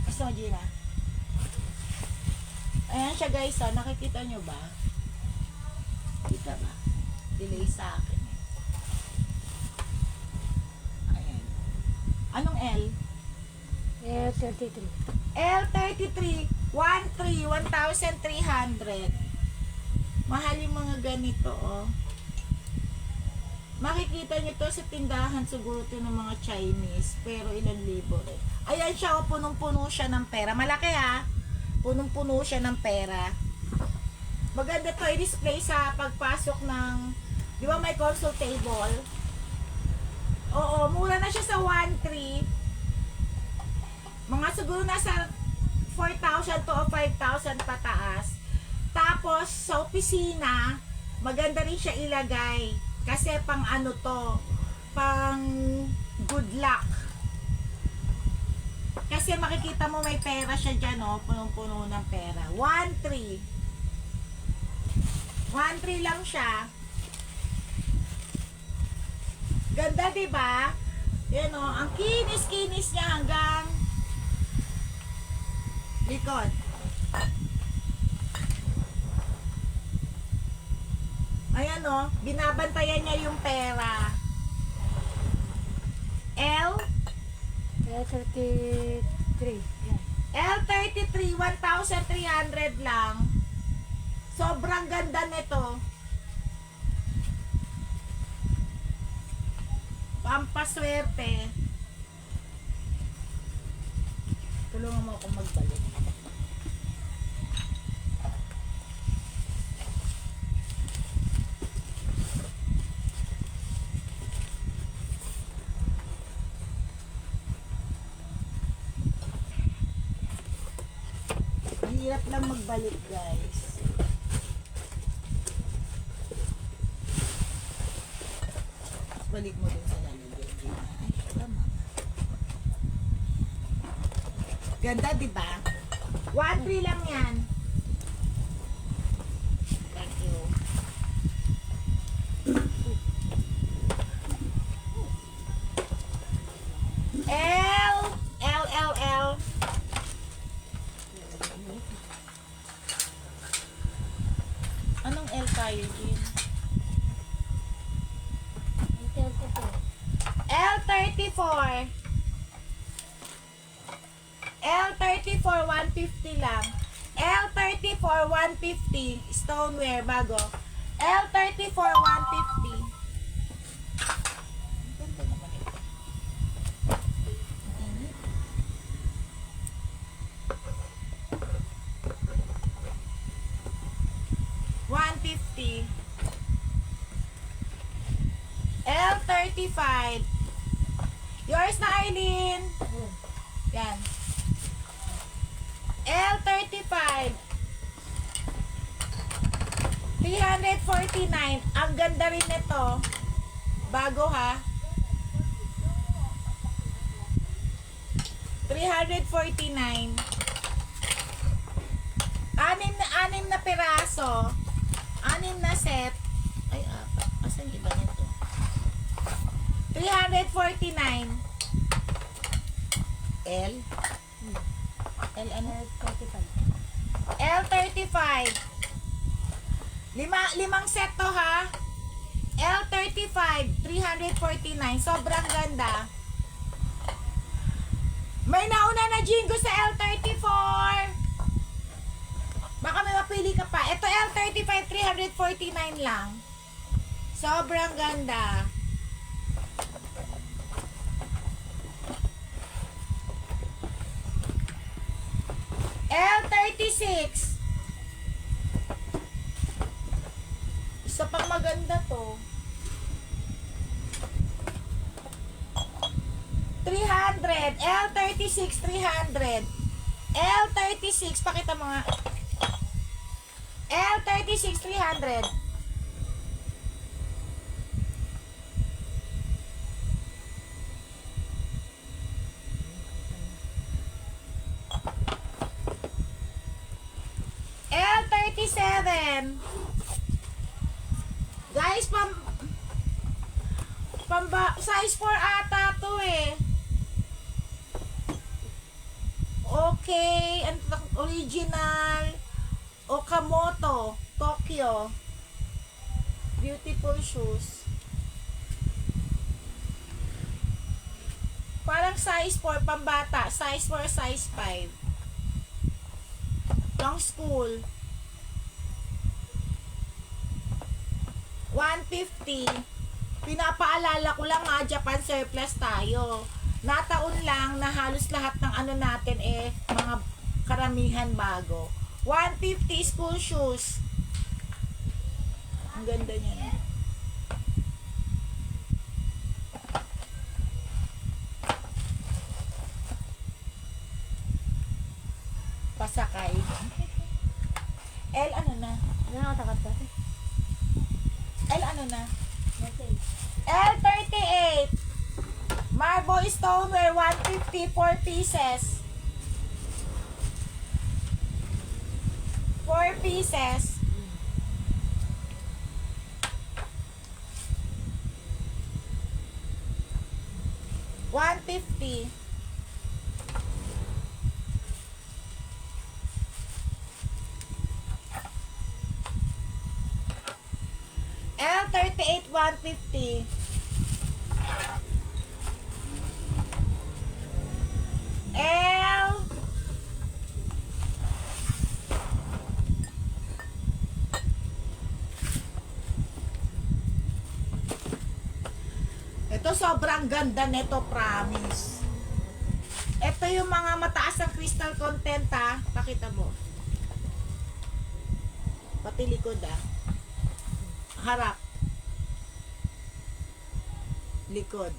Gusto mo, Gina? Ayan siya guys, oh. Nakikita nyo ba? Kita ba? Delay sa akin. Ayan. Anong L? L33. L33, 1,300. Mahal yung mga ganito, oh. Makikita nyo to sa tindahan siguro to ng mga Chinese, pero ilang libo rin. Ayan siya, oh, punong-puno siya ng pera. Malaki ha, punong-puno siya ng pera. Maganda to i-display sa pagpasok ng, di ba may console table? Oo, mura na siya sa 1,300. Mga siguro nasa 4,000 to o 5,000 pataas. Tapos sa opisina, maganda rin siya ilagay. Kasi pang ano to, pang good luck. Kasi makikita mo may pera siya dyan, oh, punong-puno ng pera. 1,300. 1,300 lang siya. Ganda, diba? Yan, oh, ang kinis-kinis niya hanggang likod. Ayan, oh, binabantayan niya yung pera. L33. Yan. L33, 1,300 lang. Sobrang ganda nito. Pampaswerte. Tulungan mo ako magbalik. Hirap lang magbalik, guys. Balik mo dun sa lalagyan, Gina. Ay, tama. Ganda, diba? 1,300 lang yan. Thank you. L. Anong L tayo, Jean? L34. L34, 150 lang. L34, 150. Stoneware, bago. L34, 150. Ganda naman ito. $150. L35. Yours na, Eileen. Yan. L35. 349. Ang ganda rin nito. Bago ha. 349. Anim na piraso. Anim na set. Ay, apat. Asan yung iba nito? 349. L? L ano? L35. Limang set to ha. L35, 349. Sobrang ganda. May nauna na Jingo sa L34. Baka may mapili ka pa. Ito L35, 349 lang. Sobrang ganda. L36. Isa pang maganda to. 300. L36, 300. L36, pakita mo nga. L36, 300. L37. Guys, size 4 ata to eh. Okay, original Okamoto, Tokyo. Beautiful shoes. Parang size 4 pambata, size 4, size 5. Pang school. 150. Pinapaalala ko lang nga, Japan surplus tayo. Nataon lang na halos lahat ng ano natin mga karamihan bago. 150 school shoes. Ang ganda niya. Pasakay. L ano na? L ano na? L38. Marble stoneware, 150, 4 pieces. 4 pieces. $150. L38, 150. L ito sobrang ganda nito, promise. Ito yung mga mataas ang crystal content ha. Pakita mo. Pati likod harap. Likod.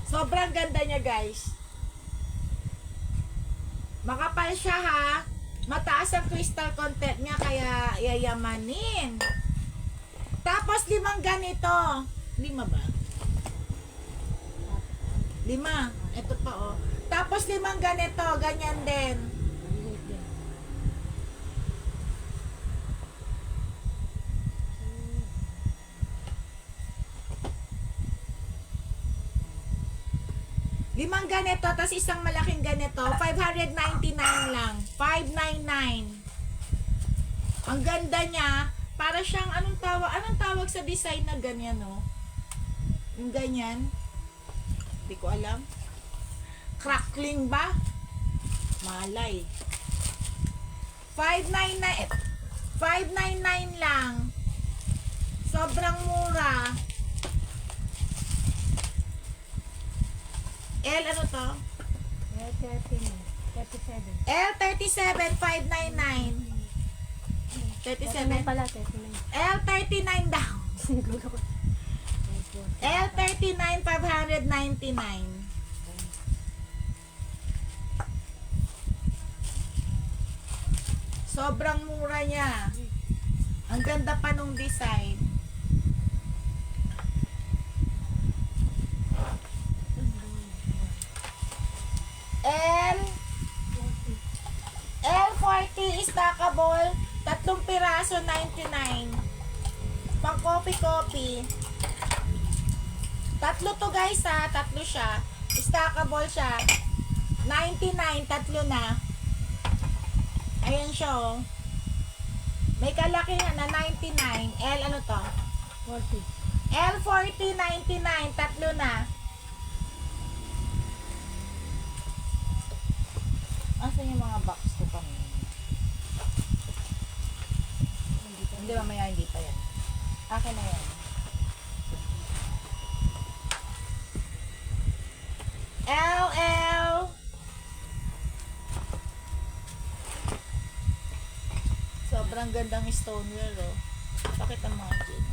Sobrang ganda niya, guys. Makapal siya ha. Mataas ang crystal content niya kaya yayamanin. Tapos 5 ganito. 5 ba? 5. Ito pa oh. Tapos 5 ganito, ganyan din. Limang ganito, tapos isang malaking ganito, 599 lang. 599. Ang ganda niya, para siyang anong tawag sa design na ganyan, no? Yung ganyan. Hindi ko alam. Crackling ba? Malay. 599. 599 lang. Sobrang mura. L ano to? L37, 599. 37. L39 daw. L39, 599. Sobrang mura niya. Ang ganda pa nung design. L40 is stackable, 3 piraso, 99. Pang coffee. Tatlo to guys ha, tatlo siya. Stackable siya. 99, tatlo na. Ayan siya oh. May kalakihan na 99. L ano to? 40. L40, 99, tatlo na. Asan yung mga box ko pa? Hindi, mamaya hindi pa yan. Akin na yan. LL. Sobrang gandang stoneware, oh. Bakit ang mga dyan?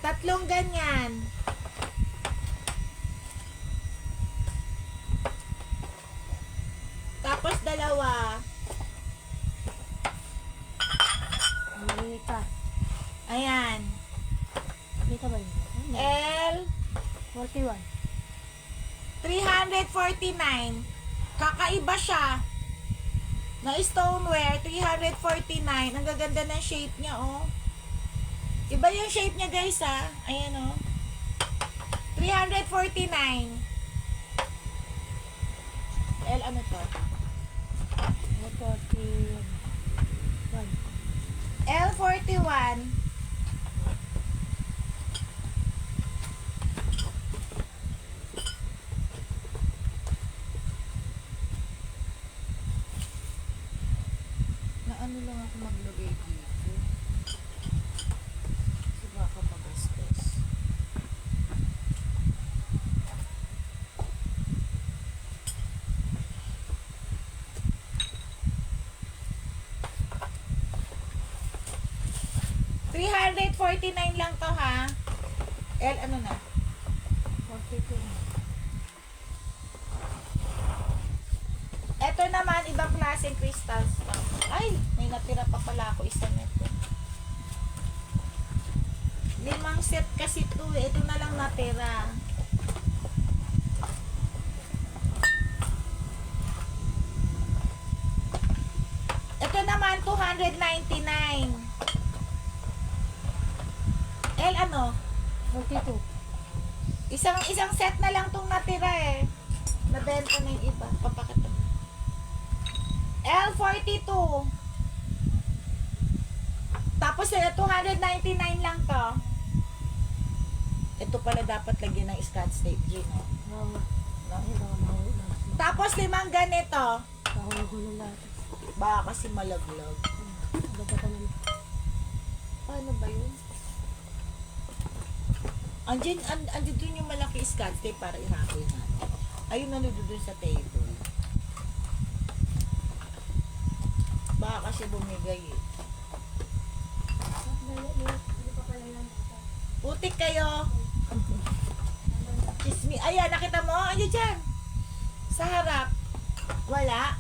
Tatlong ganyan. Tapos dalawa. Mali ka. Ayan. Dito ba yun? L 41. 349. Kakaiba siya. Na stoneware, 349. Ang gaganda ng shape niya, oh. Iba yung shape niya, guys, ha. Ayan, oh. 349. L, ano to? 41. L41. Na ano lang ako maglagay dito. Kasi baka magastos. $349 lang to ha. L ano na? 42. Ito naman, ibang klaseng crystals to. Ay, may natira pa pala ako isa nito. 5 set kasi to eh. Ito na lang natira. Ito naman, 299. L ano? 42. Isang set na lang tong natira eh. Nabenta na yung iba. Papakita. L42. Tapos 299 lang to. Ito pala dapat lagyan ng Scotch tape, Gino. Oo. No? Ay, baka mahulog. Tapos 5 ganito. Baka mahulog lahat. Baka kasi malaglag. Baga pa naman. Paano ba yun? Andyan dun yung malaki Scotch tape para ihakoy natin. Ayun na dun sa table. Baka kasi bumigay eh. Putik kayo. Chismi. Ayan, nakita mo? Ayan dyan. Sa harap. Wala.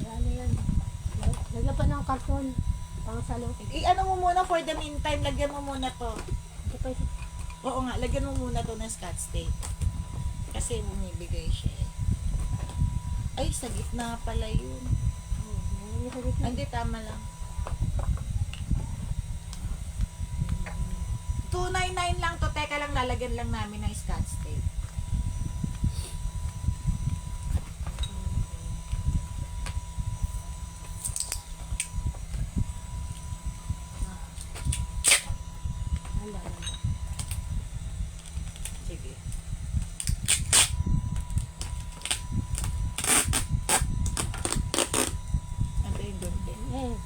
Ano yan? Lagyan pa ng karton. Pang salo. I-ano mo muna for the meantime. Lagyan mo muna to. Ito pa isa. Oo nga, lagyan mo muna to ng Scotch tape. Kasi bumibigay siya eh. Ay, sa gitna pala yun. Lagyan sa gitna. Hindi, tama lang. 299 lang to. Teka lang, lalagyan lang namin ng Scotch tape. Handa. Sige. Ano yung dunti? Eh,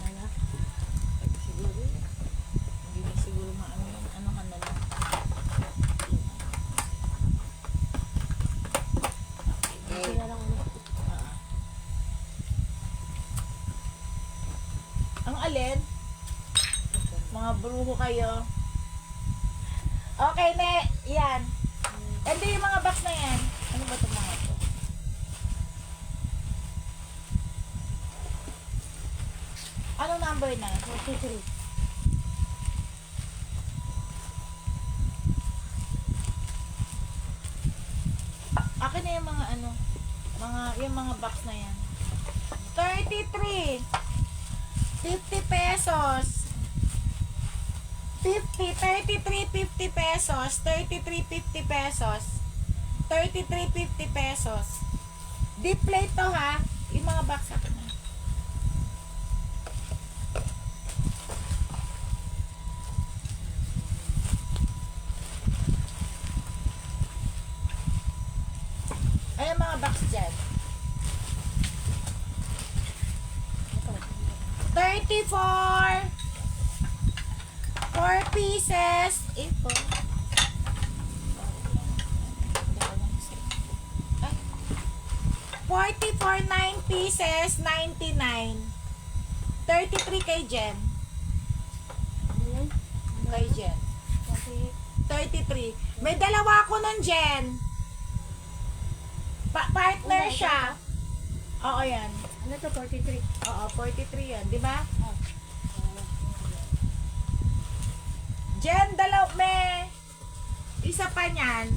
wala. Siguro, hindi na siguro maano yung ano ka na lang. Okay. Sila lang ano. Ah. Ang alin? Mga bruho kayo. Okay, ne. Yan. Ito yung mga box na yan. Ano ba itong mga to? Anong number na? 43. yung mga ano, yung mga box na yan. 33. 50 pesos. 33.50 pesos. 33.50 pesos. 33.50 pesos. Deep plate to ha. Yung mga box ako na. Ay, yung mga box dyan. 34. 4 pieces. Ito. Ay. 44, 9 pieces, 99. 33 kay Jen. Ayan. Kay Jen. Kasi, 33. May dalawa ako nun, Jen. Partner siya. Oo, yan. ano to, 43? Oo, 43 yan. Di ba? Oh. Jen, may isa pa niyan.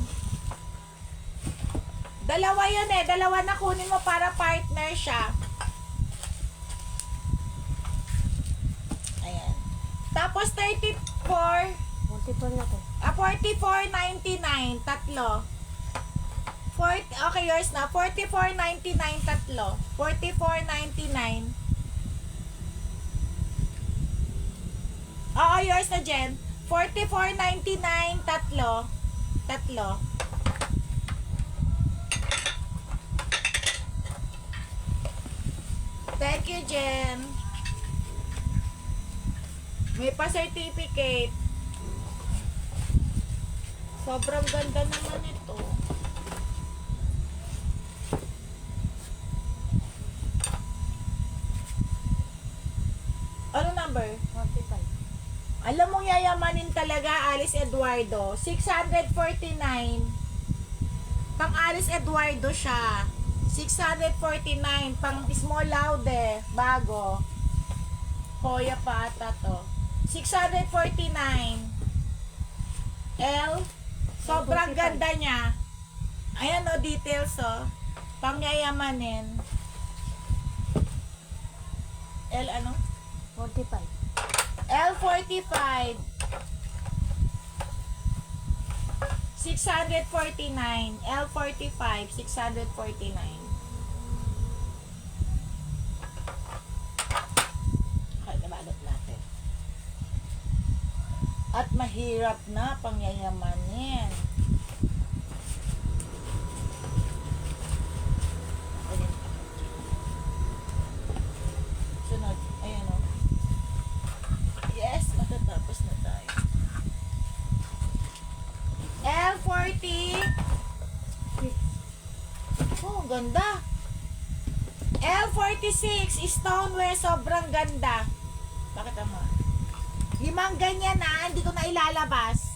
Dalawa yun eh. Dalawa na kunin mo para partner siya. Ayan. Tapos 34. 44 na to. 44.99 tatlo. 40, okay, yours na. 44.99 tatlo. 44.99. Oo, yours na, Jen. 44.99 tatlo. Tatlo. Thank you, Jen. May pa-certificate. Sobrang ganda naman ito. Ano number? 45. Alam mong yayamanin talaga, Alice Eduardo. 649. Pang Alice Eduardo siya. 649. Pang small laude. Bago. Hoya pa ata to. 649. L. Sobrang 45. ganda niya. Ayan o, details o. Pang yayamanin. L ano? 45. L45 649 L45 649. Okay, nabalot natin. At mahirap na pangyayamanin. Sunod, ayan o. Yes, matatapos na tayo. L40. Oh, ganda. L46, stoneware, sobrang ganda. Bakit ama? 5 ganyan na, hindi ko na ilalabas.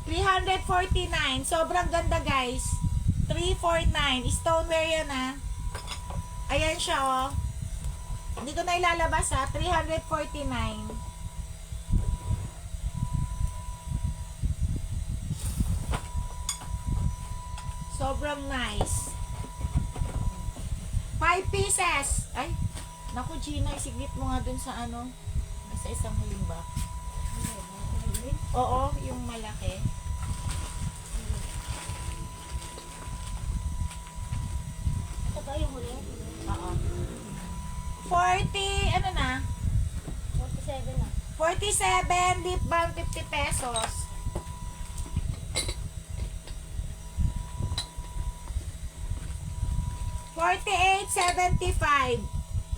$349. Sobrang ganda, guys. 349. Stoneware yan, ha. Ayan siya, oh. Hindi ko na ilalabas, ha. 349. Sobrang nice. 5 pieces. Ay, naku, Gina, isiglit mo nga dun sa ano. Sa isang huling ba? Oo, yung malaki. Ito ba yung huli? Oo. 40, ano na? 47 na. 47, lip balm, 50 pesos. $48.75.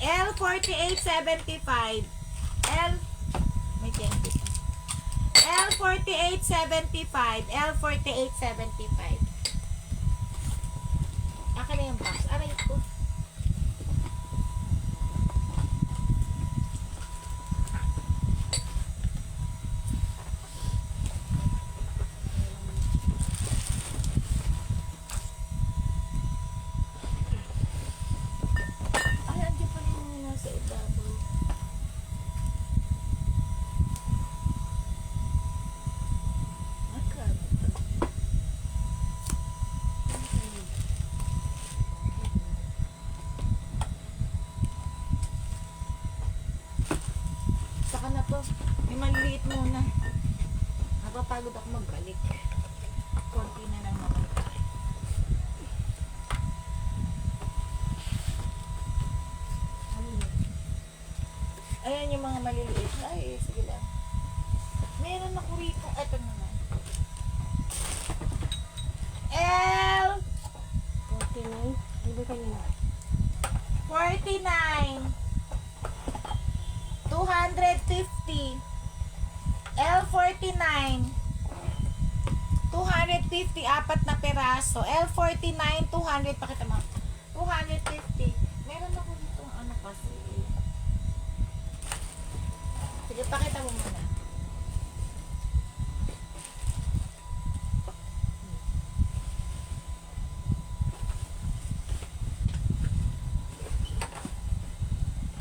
L, $48.75. L, may 10 pesos. L, $48.75. L, $48.75. Akin na yung box. Aray ko. Ay, andyan pa rin yung nasa ibabaw. Saka na to. May maliliit muna. Napapagod ako magbalik. Konti na lang naman tayo. Ayan yung mga maliliit. Ay, sige lang. Meron ako rito. Eto naman. L 49. Hindi kanina. 49 250 L49 250 apat na peraso L49 200 pakita mo 250 meron ako dito ano kasi sige pakita mo muna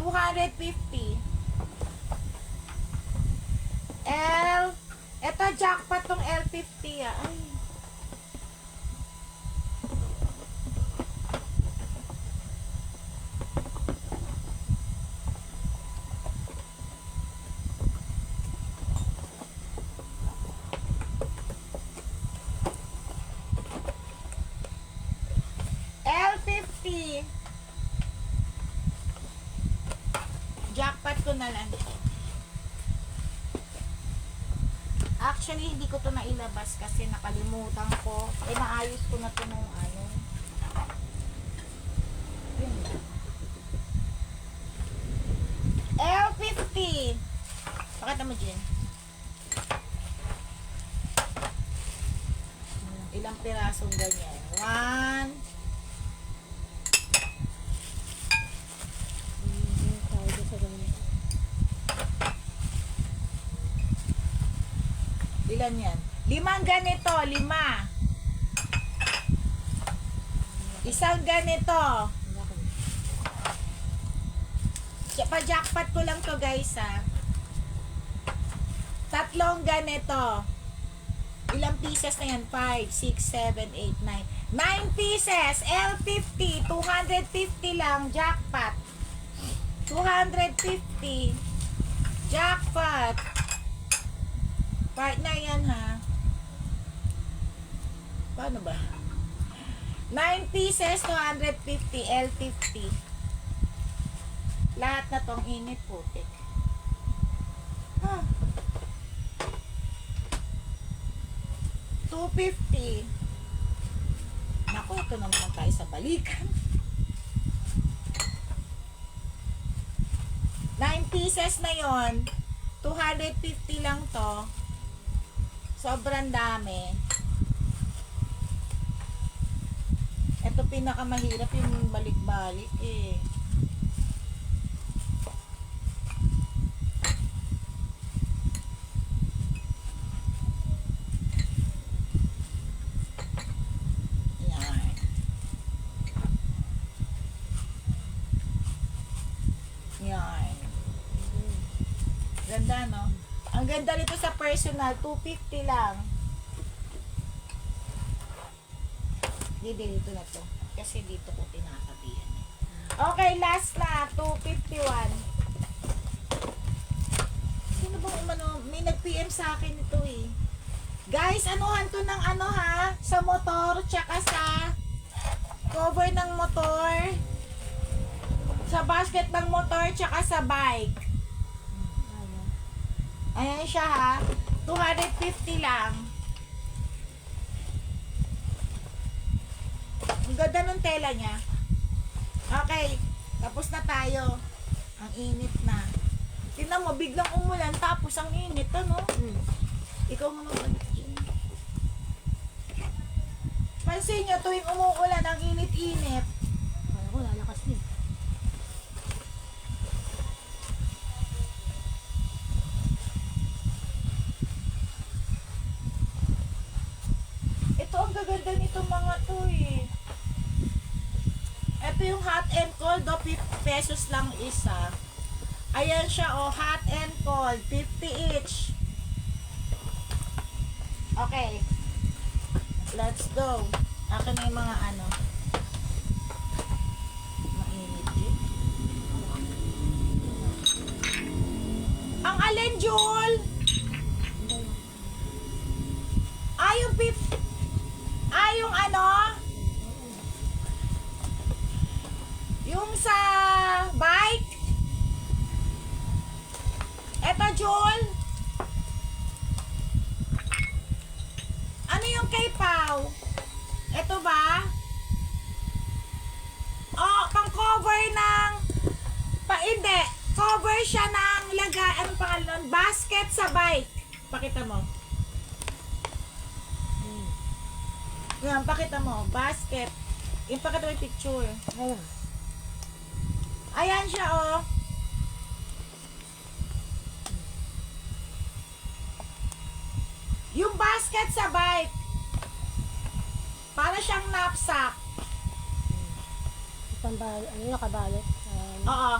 250 eto jackpot tong L50 ah. Ay. L50 jackpot ko na lang. Actually, hindi ko to nailabas kasi nakalimutan ko. Eh, naayos ko na to nung ano. Yun. L50. Pakita mo, Jen. Ilang pirasong ganyan? 1, Tawag sa ganyan. ilan yan? 5 ganito, 5. Isang ganito. Pa-jackpot ko lang to guys ha. 3 ganito. Ilang pieces na yan? 5, 6, 7, 8, 9. 9 pieces. L50. 250 lang. Jackpot. 250. Jackpot. Partner yan ha. Paano ba? 9 pieces, 250, L50. Lahat na tong init putik. Huh. 250. Naku, ito na naman tayo sa balikan. 9 pieces na yon, 250 lang to. Sobrang dami. Ito pinakamahirap yung balik-balik eh. Yan. Yan. Ganda no? Ang ganda nito sa personal, 250 lang. Hindi, dito na to. Kasi dito ko tinatabihan. Okay, last na. 251. Sino bang umano? May nag-PM sa akin ito eh. Guys, anuhan to ng ano ha? Sa motor, tsaka sa cover ng motor. Sa basket ng motor, tsaka sa bike. Ayan siya ha. 250 lang. Ang ganda ng tela niya. Okay. Tapos na tayo. Ang init na. Tingnan mo, biglang umulan tapos ang init. Ano? Ikaw nga magbalik dyan. Pansin nyo, tuwing umuulan ang init-init. Kaya ko lalakas din. Ito ang gaganda nito mga to eh. Ito yung hot and cold, 50 pesos lang isa. Ayan siya oh, hot and cold, 50 each. Okay. Let's go. Akin na yung mga ano. Mainit eh. Ang Eto, Jul. Ano yung kay Pau? Eto ba? Oh, pang cover ng hindi. Cover siya ng anong pangalan? Basket sa bike. Pakita mo. Yan, pakita mo. Basket. Yung pakita mo yung picture. Ayun. Ayan siya, oh. Yung basket sa bike. Para siyang knapsack. Pambalo, ano yung kabalot? Oo.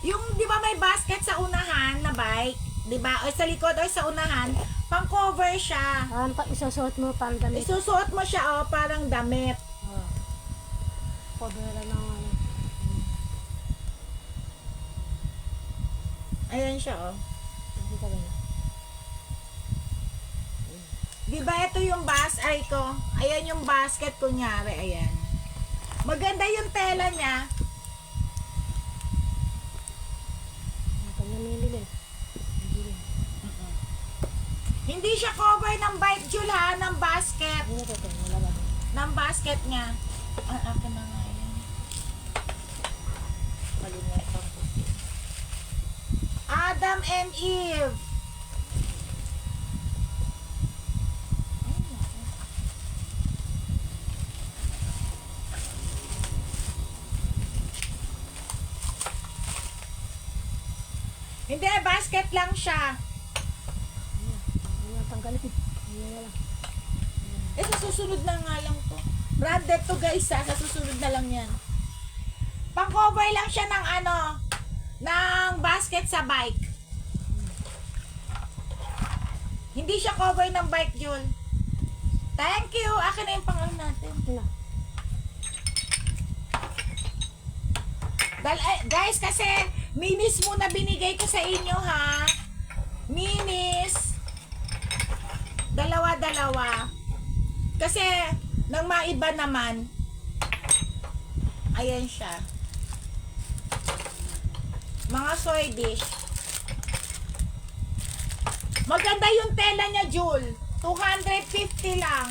Yung, di ba may basket sa unahan na bike? Di ba? O sa likod o sa unahan, pang cover siya. Pag isusuot mo, parang damit. Isusuot mo siya, oh, parang damit. Oh. Cover lang ng ano. Ayan siya, oh. Nakita ba na? Di ba ito yung ko? Ayan yung basket, kunyari, ayan. Maganda yung tela niya. Pag namimili. Hindi siya cover ng bike, Jul, ha? Ng basket. Ano ito? Wala ba? Ng basket niya. Akin na nga yan. Kalimutan ko. Adam and Eve. Ay, naku. Hindi, basket lang siya. Ano yung tanggalin? Ano na lang. Sa susunod na nga lang to. Branded to, guys, ha? Sa susunod na lang yan. Pang-cover lang siya ng ng basket sa bike. Hindi siya cover ng bike, Jul. Thank you. Akin na yung pangalan natin. Ito na. Guys, kasi minis muna binigay ko sa inyo, ha? Minis. Dalawa-dalawa. Kasi, nang maiba naman, ayan siya. Mga soy dish. Maganda yung tela niya, Jul. 250 lang.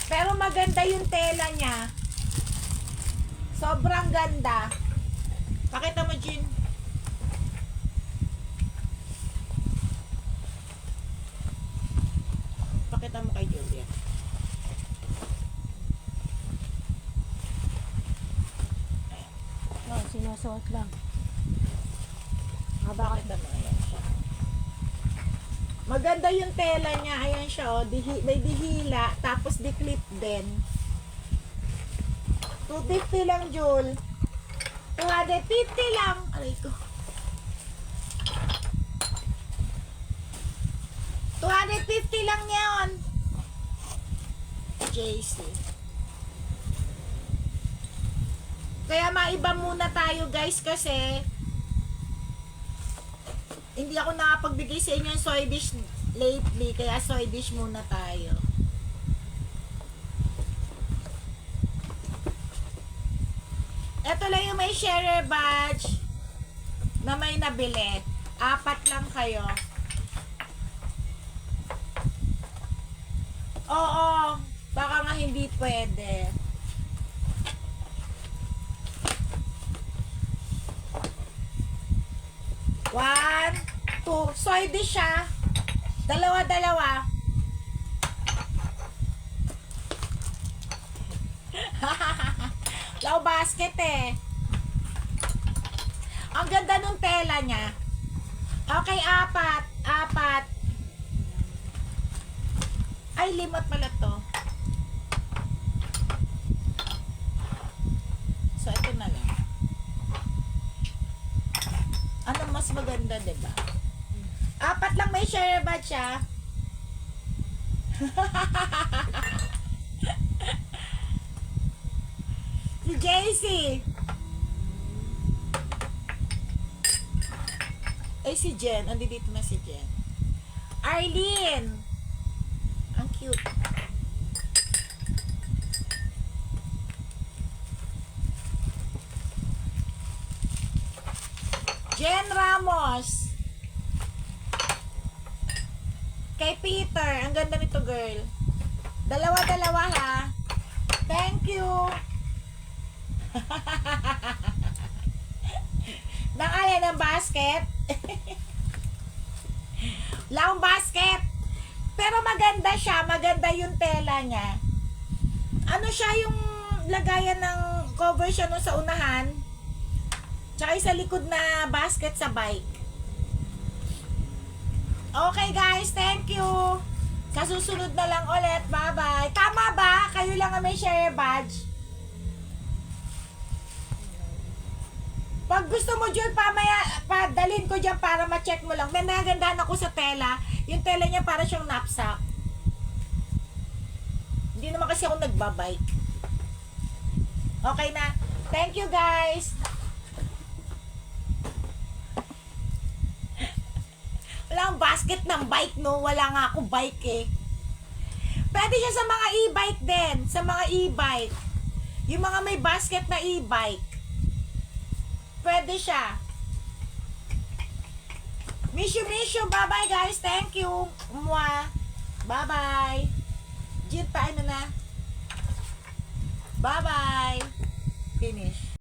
Pero maganda yung tela niya. Sobrang ganda. Pakita mo, Jin. Pakita mo kay Julia. Oh, sinusuot lang. Haba ka. Pakita mo, ayan siya. Maganda yung tela niya. Ayan siya, oh. May dihila. Tapos di-clip din. 250 lang, Jul. 250 lang. Aray ko. 250 lang yan. JC. Kaya maiba muna tayo, guys, kasi hindi ako nakapagbigay sa inyo ng soy dish lately, kaya soy dish muna tayo. Ito lang yung may sharer badge na may nabili. 4 lang kayo. Oo, baka nga hindi pwede. One, two. Soy dish siya. Dalawa-dalawa. Low basket eh. Ang ganda nung tela niya. Okay, 4. Ay, limot pala to. So, ito na lang. Ano mas maganda, diba? 4 lang may share batch siya. Si JC. Ay, si Jen. Andi dito na si Jen. Arlene. Ang cute. Jen Ramos. Kay Peter. Ang ganda nito, girl. Dalawa-dalawa, ha? Thank you. Nakaya ng basket. Wala akong basket. Pero maganda siya. Maganda yung tela niya. Ano siya yung lagayan ng cover siya nung sa unahan. Tsaka yung sa likod na basket sa bike. Okay guys, thank you. Sa susunod na lang ulit. Bye-bye. Tama ba? Kayo lang ang may share badge. Pag gusto mo, Jul, padalhin ko dyan para ma-check mo lang. May nagandahan ako sa tela. Yung tela niya para siyang knapsack. Hindi naman kasi ako nagbabike. Okay na. Thank you, guys. Wala akong basket ng bike, no? Wala nga ako bike, eh. Pwede siya sa mga e-bike din. Sa mga e-bike. Yung mga may basket na e-bike. Pwede siya. Miss you. Bye-bye, guys. Thank you. Mwah. Bye-bye. Jit, paano na? Bye-bye. Finish.